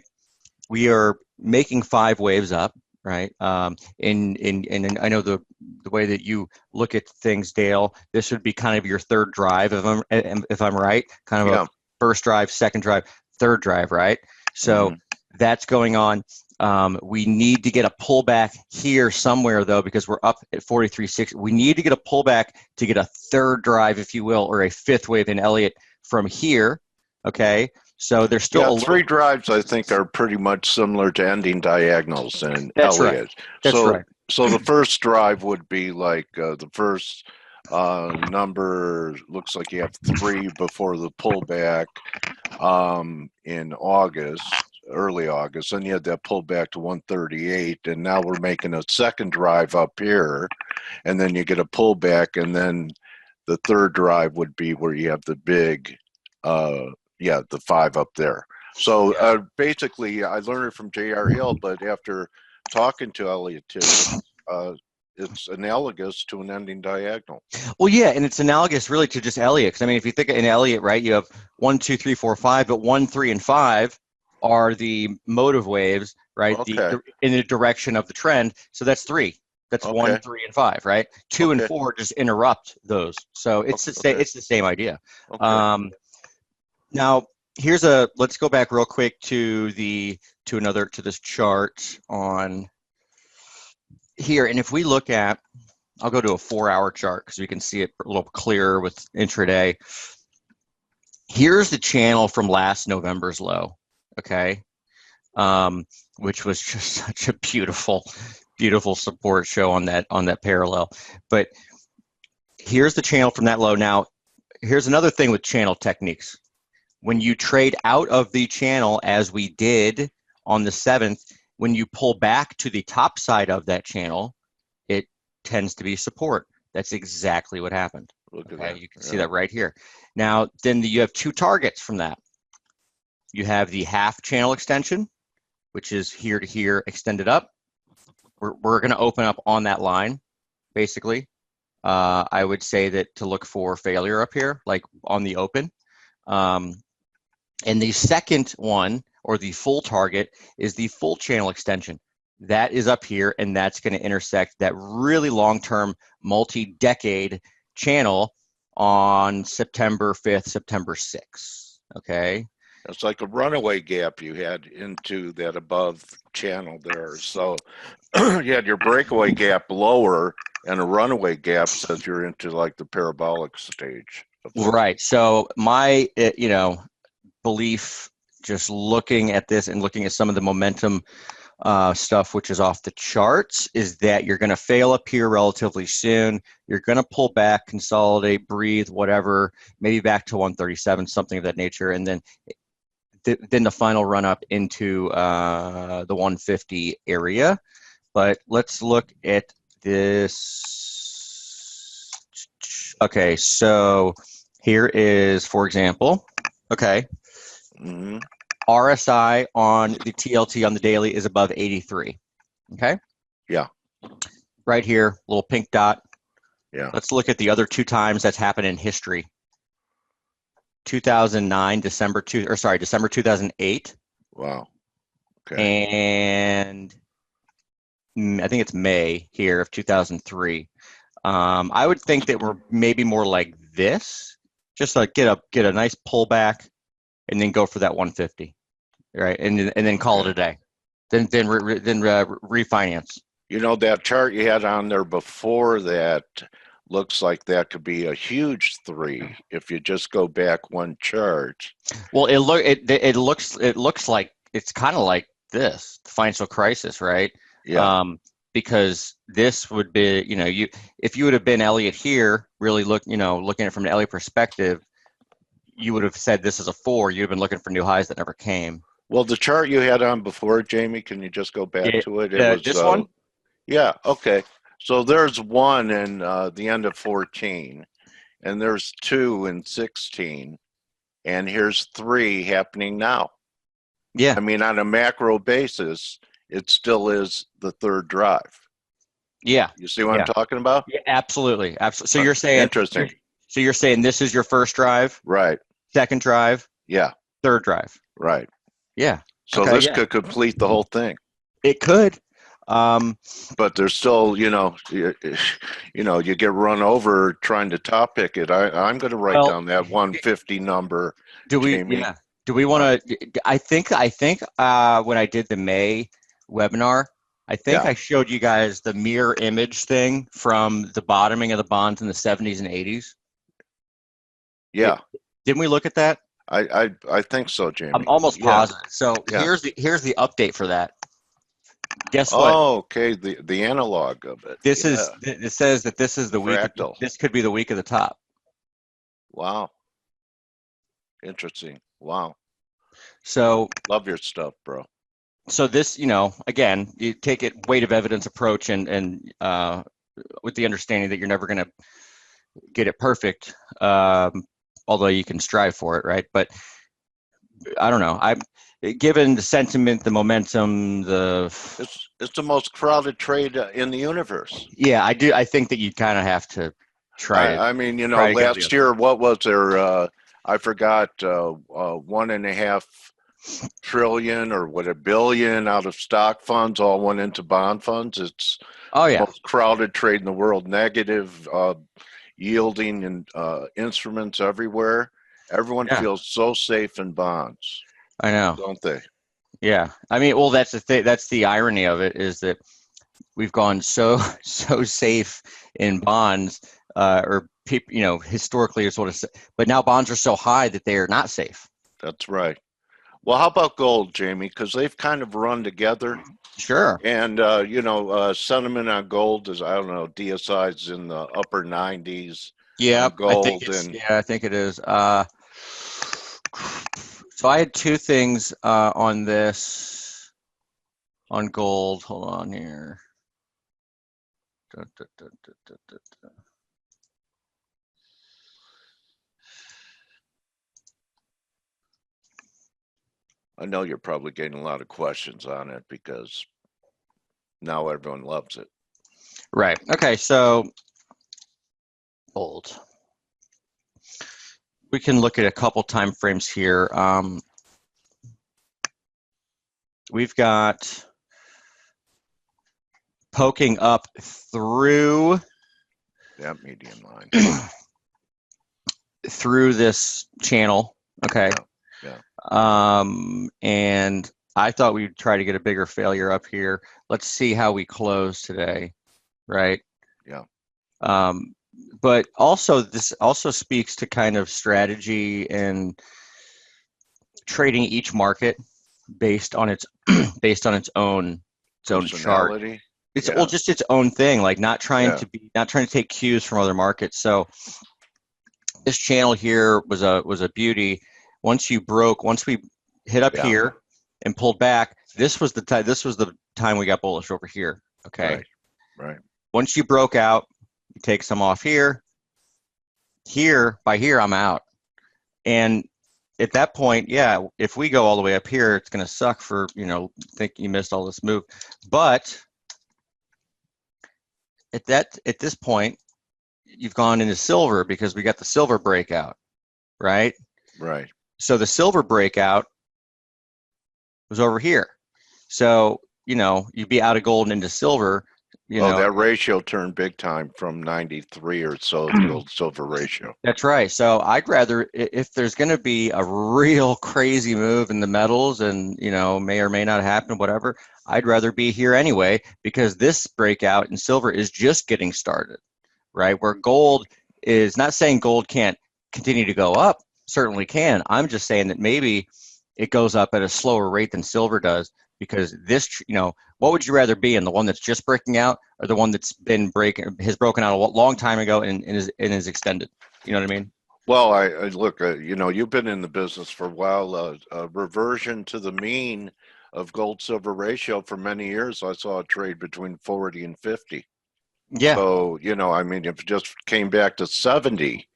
[SPEAKER 5] We are making 5 waves up, right? And I know the way that you look at things, Dale, this would be kind of your third drive, if I'm right, kind of a first drive, second drive, third drive, right? So that's going on. We need to get a pullback here somewhere, though, because we're up at 43.6. We need to get a pullback to get a third drive, if you will, or a fifth wave in Elliott from here. Okay, so there's still
[SPEAKER 1] 3 drives, I think, are pretty much similar to ending diagonals in
[SPEAKER 5] That's
[SPEAKER 1] Elliott.
[SPEAKER 5] Right. That's right.
[SPEAKER 1] So the first drive would be like the first number, looks like you have 3 before the pullback in August, early August, and you had that pullback to 138, and now we're making a second drive up here, and then you get a pullback, and then the third drive would be where you have the big, the 5 up there. So basically, I learned it from J.R. Hill, but after talking to Elliott, it's analogous to an ending diagonal.
[SPEAKER 5] Well, yeah, and it's analogous really to just Elliott. 'Cause I mean, if you think in Elliott, right, you have 1, 2, 3, 4, 5, but 1, 3, and 5 are the motive waves, right? In the direction of the trend. So that's 3. That's 1, 3, and 5, right? 2 and 4 just interrupt those. So it's it's the same idea. Now here's let's go back real quick to this chart on here, and if we look at, I'll go to a 4-hour chart because we can see it a little clearer with intraday. Here's the channel from last November's low, which was just such a beautiful support show on that parallel. But here's the channel from that low. Now, here's another thing with channel techniques. When you trade out of the channel, as we did on the 7th, when you pull back to the top side of that channel, it tends to be support. That's exactly what happened.
[SPEAKER 1] Look at that.
[SPEAKER 5] You can see that right here. Now, then you have 2 targets from that. You have the half channel extension, which is here to here extended up. We're going to open up on that line, basically. I would say that to look for failure up here, like on the open. And the second one, or the full target, is the full channel extension. That is up here, and that's going to intersect that really long-term, multi-decade channel on September 5th, September 6th, okay?
[SPEAKER 1] It's like a runaway gap you had into that above channel there. So you had your breakaway gap lower and a runaway gap since you're into like the parabolic stage.
[SPEAKER 5] Right. So my, belief, just looking at this and looking at some of the momentum stuff, which is off the charts, is that you're going to fail up here relatively soon. You're going to pull back, consolidate, breathe, whatever, maybe back to 137, something of that nature. And then the final run up into the 150 area. But let's look at this. Okay, so here is, for example, RSI on the TLT on the daily is above 83. Okay?
[SPEAKER 1] Yeah.
[SPEAKER 5] Right here, little pink dot.
[SPEAKER 1] Yeah.
[SPEAKER 5] Let's look at the other 2 times that's happened in history. 2009, December 2008.
[SPEAKER 1] Wow. Okay.
[SPEAKER 5] And I think it's May here of 2003. I would think that we're maybe more like this, just like get a nice pullback and then go for that 150, right? And then call it a day. Then refinance,
[SPEAKER 1] You know, that chart you had on there before that looks like that could be a huge 3 if you just go back one chart.
[SPEAKER 5] Well, it looks like it's kind of like this, the financial crisis, right?
[SPEAKER 1] Yeah.
[SPEAKER 5] Because this would be, you know, if you would have been Elliott here, really looking at it from an Elliott perspective, you would have said this is a 4. You'd have been looking for new highs that never came.
[SPEAKER 1] Well, the chart you had on before, Jamie, can you just go back to it? It was
[SPEAKER 5] this one.
[SPEAKER 1] Yeah. Okay. So there's 1 in the end of 14, and there's 2 in 16, and here's 3 happening now.
[SPEAKER 5] Yeah.
[SPEAKER 1] I mean, on a macro basis, it still is the 3rd drive.
[SPEAKER 5] Yeah.
[SPEAKER 1] You see what I'm talking about?
[SPEAKER 5] Yeah, absolutely. So you're saying
[SPEAKER 1] interesting.
[SPEAKER 5] So you're saying this is your first drive,
[SPEAKER 1] right?
[SPEAKER 5] 2nd drive,
[SPEAKER 1] yeah,
[SPEAKER 5] 3rd drive,
[SPEAKER 1] right?
[SPEAKER 5] Yeah.
[SPEAKER 1] So this could complete the whole thing.
[SPEAKER 5] It could.
[SPEAKER 1] But there's still, you get run over trying to top pick it. I'm going to write down that 150 number. Jamie.
[SPEAKER 5] Yeah. Do we want to? I think when I did the May webinar, I think I showed you guys the mirror image thing from the bottoming of the bonds in the 70s and 80s.
[SPEAKER 1] Yeah.
[SPEAKER 5] Didn't we look at that?
[SPEAKER 1] I think so, Jamie.
[SPEAKER 5] I'm almost positive. So here's the update for that. Guess what?
[SPEAKER 1] Oh, okay. The analog of it.
[SPEAKER 5] This is. It says that this is the
[SPEAKER 1] Fractal.
[SPEAKER 5] week. This could be the week of the top.
[SPEAKER 1] Wow. Interesting. Wow.
[SPEAKER 5] So
[SPEAKER 1] love your stuff, bro.
[SPEAKER 5] So this, again, you take it weight of evidence approach and with the understanding that you're never going to get it perfect, although you can strive for it, right? But I don't know. Given the sentiment, the momentum,
[SPEAKER 1] it's the most crowded trade in the universe.
[SPEAKER 5] Yeah, I do. I think that you kind of have to try.
[SPEAKER 1] I mean, last year, what was there? I forgot. 1.5 trillion or a billion out of stock funds all went into bond funds. It's the most crowded trade in the world. Negative yielding and instruments everywhere. Everyone feels so safe in bonds.
[SPEAKER 5] I know,
[SPEAKER 1] don't they?
[SPEAKER 5] Yeah, I mean, well, that's the thing. That's the irony of it, is that we've gone so safe in bonds, or people, historically is what it's. But now bonds are so high that they are not safe.
[SPEAKER 1] That's right. Well, how about gold, Jamie? Because they've kind of run together.
[SPEAKER 5] Sure.
[SPEAKER 1] And sentiment on gold is, I don't know, DSI's in the upper 90s.
[SPEAKER 5] Yeah,
[SPEAKER 1] gold
[SPEAKER 5] I think it is. So I had 2 things on this, on gold. Hold on here.
[SPEAKER 1] I know you're probably getting a lot of questions on it because now everyone loves it.
[SPEAKER 5] Right. Okay. So gold. We can look at a couple time frames here. We've got poking up through
[SPEAKER 1] that median line
[SPEAKER 5] through this channel. Okay.
[SPEAKER 1] Yeah.
[SPEAKER 5] And I thought we'd try to get a bigger failure up here. Let's see how we close today. Right.
[SPEAKER 1] Yeah.
[SPEAKER 5] But also, this also speaks to kind of strategy and trading each market based on its own chart. It's just its own thing, like not trying to take cues from other markets. So this channel here was a beauty. Once we hit up here and pulled back, this was the time we got bullish over here. Okay.
[SPEAKER 1] Right.
[SPEAKER 5] Once you broke out, you take some off here. By here, I'm out. And at that point, if we go all the way up here, it's going to suck for, think you missed all this move. But at this point, you've gone into silver because we got the silver breakout, right?
[SPEAKER 1] Right.
[SPEAKER 5] So the silver breakout was over here. So, you'd be out of gold and into silver. You know,
[SPEAKER 1] that ratio turned big time from 93 or so, the gold silver ratio.
[SPEAKER 5] that's right. So I'd rather, if there's going to be a real crazy move in the metals and, you know, may or may not happen, whatever, I'd rather be here anyway, because this breakout in silver is just getting started, right? Where gold is, not saying gold can't continue to go up, certainly can. I'm just saying that maybe it goes up at a slower rate than silver does, because this, you know, what would you rather be in, the one that's just breaking out or the one that's been has broken out a long time ago and is extended? You know what I mean?
[SPEAKER 1] Well, I look, you know, you've been in the business for a while. A reversion to the mean of gold silver ratio for many years, I saw a trade between 40 and 50.
[SPEAKER 5] Yeah.
[SPEAKER 1] So, you know, I mean, if it just came back to 70,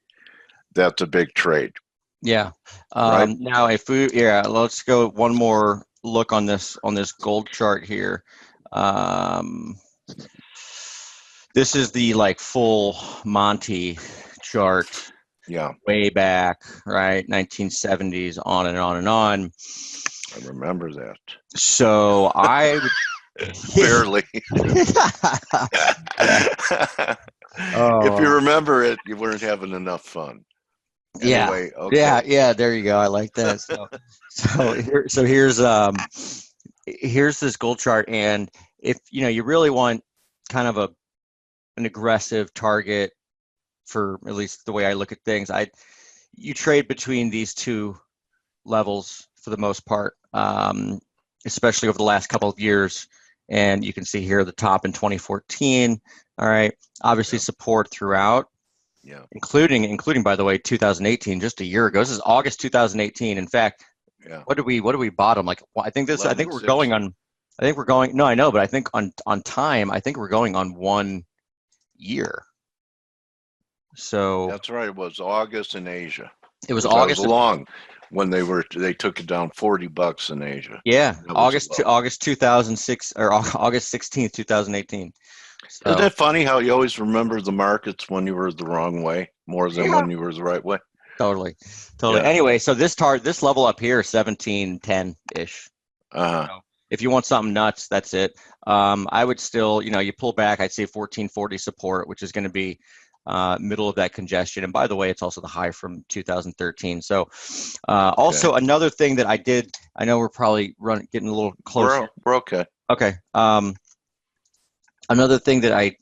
[SPEAKER 1] that's a big trade.
[SPEAKER 5] Yeah.
[SPEAKER 1] Right.
[SPEAKER 5] Now, if we, let's go one more look on this gold chart here. This is the like full Monty chart.
[SPEAKER 1] Yeah.
[SPEAKER 5] Way back, right? 1970s, on and on and on.
[SPEAKER 1] I remember that.
[SPEAKER 5] So I
[SPEAKER 1] barely.
[SPEAKER 5] Oh.
[SPEAKER 1] If you remember it, you weren't having enough fun. Anyway,
[SPEAKER 5] yeah.
[SPEAKER 1] okay.
[SPEAKER 5] Yeah. There you go. I like that. Here's this gold chart, and if you know you really want kind of an aggressive target, for at least the way I look at things, you trade between these two levels for the most part, especially over the last couple of years. And you can see here the top in 2014. All right, obviously support throughout.
[SPEAKER 1] Yeah.
[SPEAKER 5] Including by the way 2018, just a year ago. This is August 2018. In fact,
[SPEAKER 1] yeah.
[SPEAKER 5] What do we bottom? Like, I think we're going on. No, I know, but I think on time, I think we're going on 1 year. So
[SPEAKER 1] that's right. It was August in Asia.
[SPEAKER 5] It was August.
[SPEAKER 1] That was long when they took it down $40 in Asia.
[SPEAKER 5] Yeah, August 2006 or August 16th, 2018. So,
[SPEAKER 1] isn't it funny how you always remember the markets when you were the wrong way more than when you were the right way?
[SPEAKER 5] Totally. Yeah. Anyway, so this level up here, 1710 ish. If you want something nuts, that's it. I would still, you pull back. I'd say 1440 support, which is going to be middle of that congestion. And by the way, it's also the high from 2013. So also another thing that I did, I know we're probably getting a little closer.
[SPEAKER 1] We're okay.
[SPEAKER 5] Okay. Another thing that I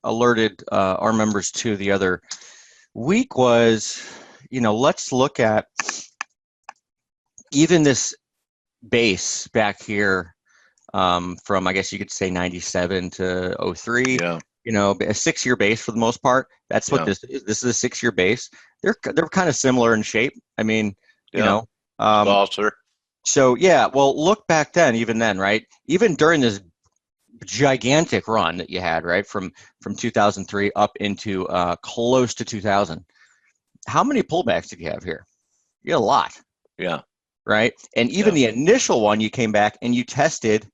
[SPEAKER 5] alerted our members to the other week was, let's look at even this base back here from, I guess you could say 97 to 03.
[SPEAKER 1] Yeah.
[SPEAKER 5] A 6-year base for the most part. That's what this is. This is a 6-year base. They're kind of similar in shape. I mean,
[SPEAKER 1] saucer.
[SPEAKER 5] So yeah, well, look back then, even then, right? Even during this gigantic run that you had, right, from 2003 up into close to 2000. How many pullbacks did you have here? You had a lot.
[SPEAKER 1] Yeah.
[SPEAKER 5] Right, and even the initial one, you came back and you tested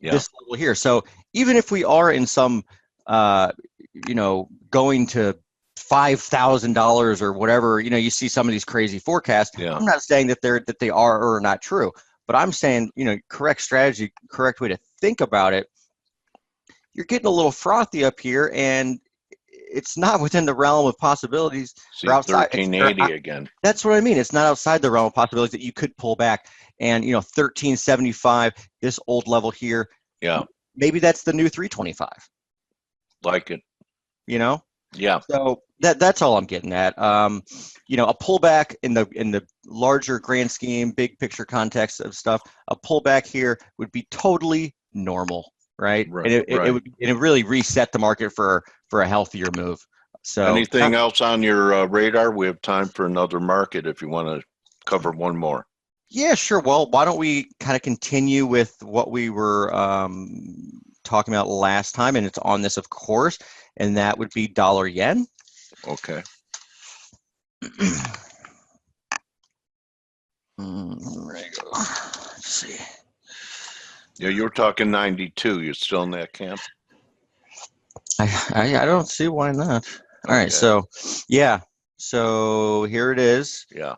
[SPEAKER 5] this level here. So even if we are in some going to $5,000 or whatever, you see some of these crazy forecasts. I'm not saying that they are or are not true, but I'm saying, correct strategy, correct way to think about it. You're getting a little frothy up here, and it's not within the realm of possibilities.
[SPEAKER 1] See, 1380 again.
[SPEAKER 5] That's what I mean. It's not outside the realm of possibilities that you could pull back. And 1375, this old level here.
[SPEAKER 1] Yeah.
[SPEAKER 5] Maybe that's the new 325.
[SPEAKER 1] Like it.
[SPEAKER 5] Yeah. So that's all I'm getting at. A pullback in the larger grand scheme, big picture context of stuff, a pullback here would be totally normal, right? And it would really reset the market for a healthier move. So
[SPEAKER 1] anything else on your radar? We have time for another market if you want to cover one more. Yeah,
[SPEAKER 5] sure. Well, why don't we kind of continue with what we were talking about last time, and it's on this, of course, and that would be dollar yen.
[SPEAKER 1] Okay.
[SPEAKER 5] There you go. Let's see.
[SPEAKER 1] Yeah, you were talking 92. You're still in that camp?
[SPEAKER 5] I don't see why not. All right, so so here it is.
[SPEAKER 1] Yeah.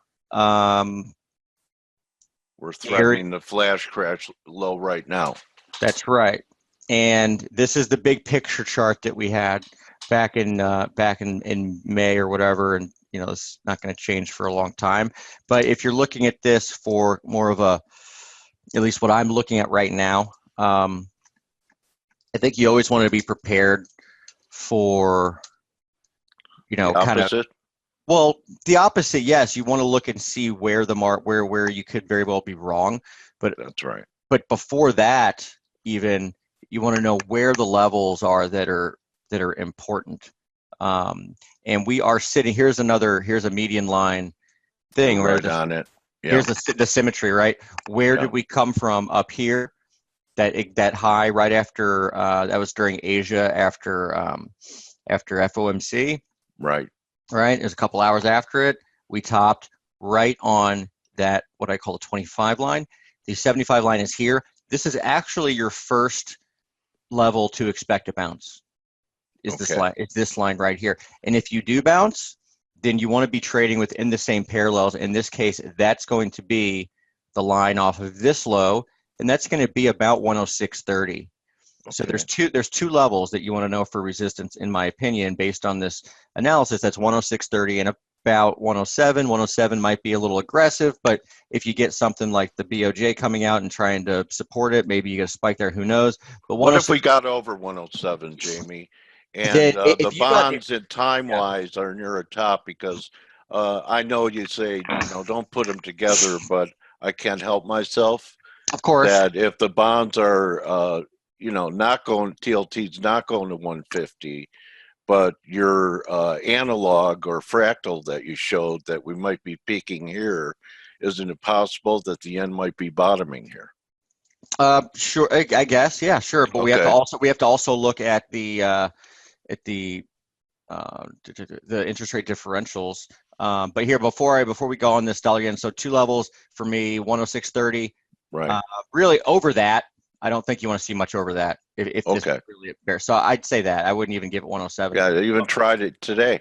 [SPEAKER 1] We're threatening the flash crash low right now.
[SPEAKER 5] That's right. And this is the big picture chart that we had back in May or whatever, and you know, it's not going to change for a long time. But if you're looking at this for more of a, at least what I'm looking at right now, I think you always want to be prepared for, you know, kind of, well, the opposite. Yes, you want to look and see where the where you could very well be wrong, but
[SPEAKER 1] that's right.
[SPEAKER 5] But before that, even you want to know where the levels are that are important. And we are sitting. Here's a median line thing
[SPEAKER 1] right on it. Yeah.
[SPEAKER 5] Here's the symmetry, right? Where did we come from up here? That high right after that was during Asia after FOMC.
[SPEAKER 1] Right.
[SPEAKER 5] Right. It was a couple hours after it. We topped right on that, what I call the 25 line. The 75 line is here. This is actually your first level to expect a bounce. This line? It's this line right here. And if you do bounce, then you want to be trading within the same parallels. In this case, that's going to be the line off of this low, and that's going to be about 106.30. So there's two levels that you want to know for resistance, in my opinion, based on this analysis. That's 106.30 and about 107. 107 might be a little aggressive, but if you get something like the BOJ coming out and trying to support it, maybe you get a spike there, who knows. But
[SPEAKER 1] what if we got over 107, Jamie? And the bonds and time-wise are near a top, because I know you say, you know, don't put them together, but I can't help myself.
[SPEAKER 5] Of course.
[SPEAKER 1] That if the bonds are, you know, not going, TLT's not going to 150, but your analog or fractal that you showed that we might be peaking here, isn't it possible that the yen might be bottoming here?
[SPEAKER 5] Sure, I guess, yeah, sure. But we have to also look at the interest rate differentials. But here, before we go on this dollar yen, so two levels for me, 106.30.
[SPEAKER 1] Right.
[SPEAKER 5] Really over that, I don't think you want to see much over that. If this is really a bear, so I'd say that I wouldn't even give it 107.
[SPEAKER 1] Yeah, I even tried it today.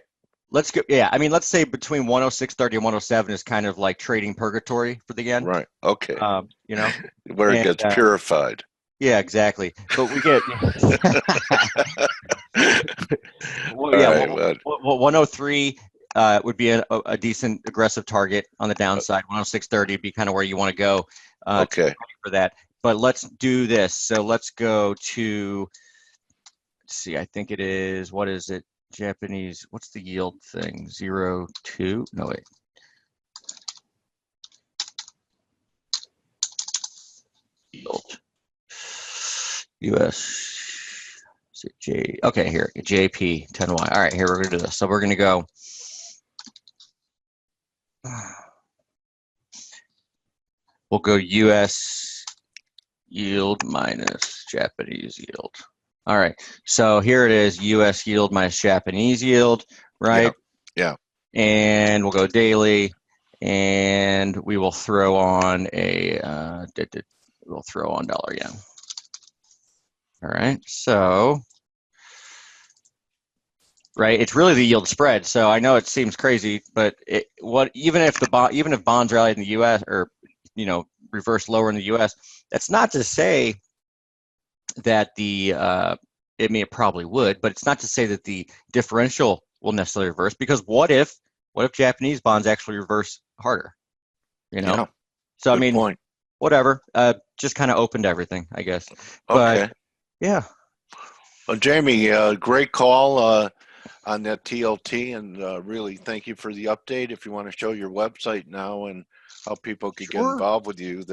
[SPEAKER 5] Let's go. Yeah, I mean, let's say between 106.30 and 107 is kind of like trading purgatory for the yen.
[SPEAKER 1] Right. Okay.
[SPEAKER 5] You know,
[SPEAKER 1] where it gets purified.
[SPEAKER 5] Yeah, exactly. But we get. Well, yeah, 103 would be a decent aggressive target on the downside. 106.30 would be kind of where you want to go. For that. But let's do this. So let's go to, let's see, I think it is, what is it? Japanese, what's the yield thing? 0.2? No, wait. Yield. US. Is it J? Okay, here, JP 10Y. All right, here, we're going to do this. So we're going to go. We'll go US yield minus Japanese yield. All right, so here it is, US yield minus Japanese yield, right?
[SPEAKER 1] Yeah.
[SPEAKER 5] And we'll go daily, and we will throw on we'll throw on dollar yen. All right, so right, it's really the yield spread. So I know it seems crazy, but even if bonds rally in the U.S. or reverse lower in the U.S., that's not to say that it probably would, but it's not to say that the differential will necessarily reverse, because what if Japanese bonds actually reverse harder?
[SPEAKER 1] Yeah.
[SPEAKER 5] So
[SPEAKER 1] Good point.
[SPEAKER 5] Whatever. Just kind of opened everything, I guess.
[SPEAKER 1] Okay.
[SPEAKER 5] But, yeah.
[SPEAKER 1] Well, Jamie, great call on that TLT, and really thank you for the update. If you want to show your website now and how people can get involved with you,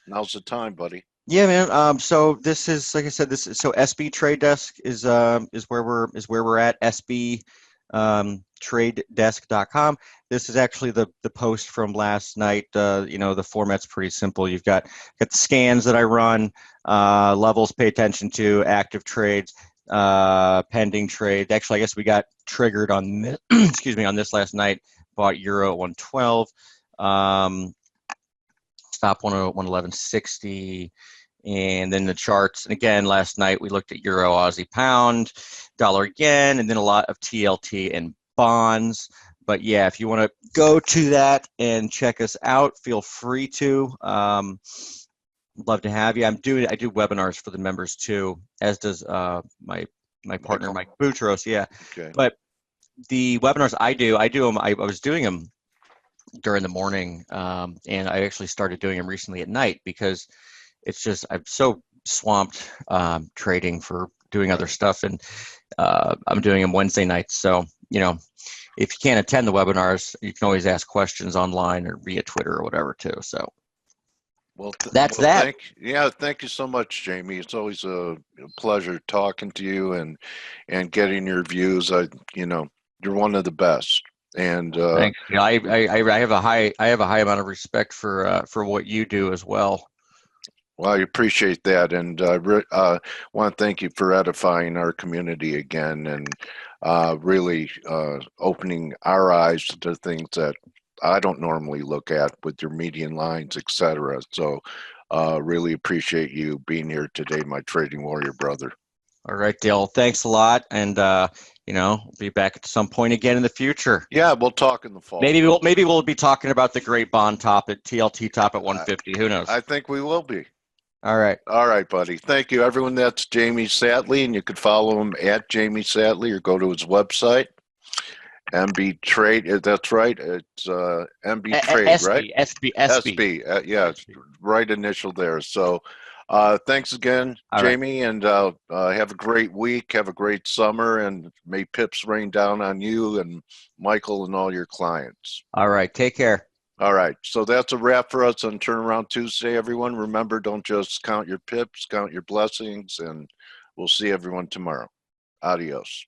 [SPEAKER 1] now's the time, buddy.
[SPEAKER 5] Yeah, man. So this is, like I said, so SB Trade Desk is where we're at. SB tradedesk.com. This is actually the post from last night. The format's pretty simple. You've got the scans that I run, levels pay attention to, active trades, pending trades. Actually, I guess we got triggered on this, excuse me, on this last night. Bought euro at 112. Stop 111.60. And then the charts, and again, last night we looked at euro, Aussie, pound, dollar yen, and then a lot of TLT and bonds. But yeah, if you want to go to that and check us out, feel free to. Love to have you. I do webinars for the members too, as does my partner, Mike Boutros. Yeah.
[SPEAKER 1] Okay.
[SPEAKER 5] But the webinars I do them. I was doing them during the morning, and I actually started doing them recently at night because it's just I'm so swamped trading for doing other stuff, and I'm doing them Wednesday nights. So if you can't attend the webinars, you can always ask questions online or via Twitter or whatever too. So that's that.
[SPEAKER 1] Thank you so much, Jamie. It's always a pleasure talking to you and getting your views. You're one of the best. And
[SPEAKER 5] thanks. I have a high amount of respect for what you do as well.
[SPEAKER 1] Well, I appreciate that, and I want to thank you for edifying our community again, and really opening our eyes to things that I don't normally look at with your median lines, etc. So, really appreciate you being here today, my trading warrior brother.
[SPEAKER 5] All right, Dale. Thanks a lot, and be back at some point again in the future.
[SPEAKER 1] Yeah, we'll talk in the fall.
[SPEAKER 5] Maybe we'll be talking about the great bond top at TLT top at 150. Who knows?
[SPEAKER 1] I think we will be.
[SPEAKER 5] All right.
[SPEAKER 1] All right, buddy. Thank you, everyone. That's Jamie Satley, and you can follow him at Jamie Satley or go to his website, MB Trade. That's right. It's MB Trade,
[SPEAKER 5] SB,
[SPEAKER 1] right?
[SPEAKER 5] SB.
[SPEAKER 1] Yeah, it's right initial there. So thanks again,
[SPEAKER 5] All
[SPEAKER 1] Jamie, and have a great week. Have a great summer, and may pips rain down on you and Michael and all your clients.
[SPEAKER 5] All right. Take care.
[SPEAKER 1] All right, so that's a wrap for us on Turnaround Tuesday, everyone. Remember, don't just count your pips, count your blessings, and we'll see everyone tomorrow. Adios.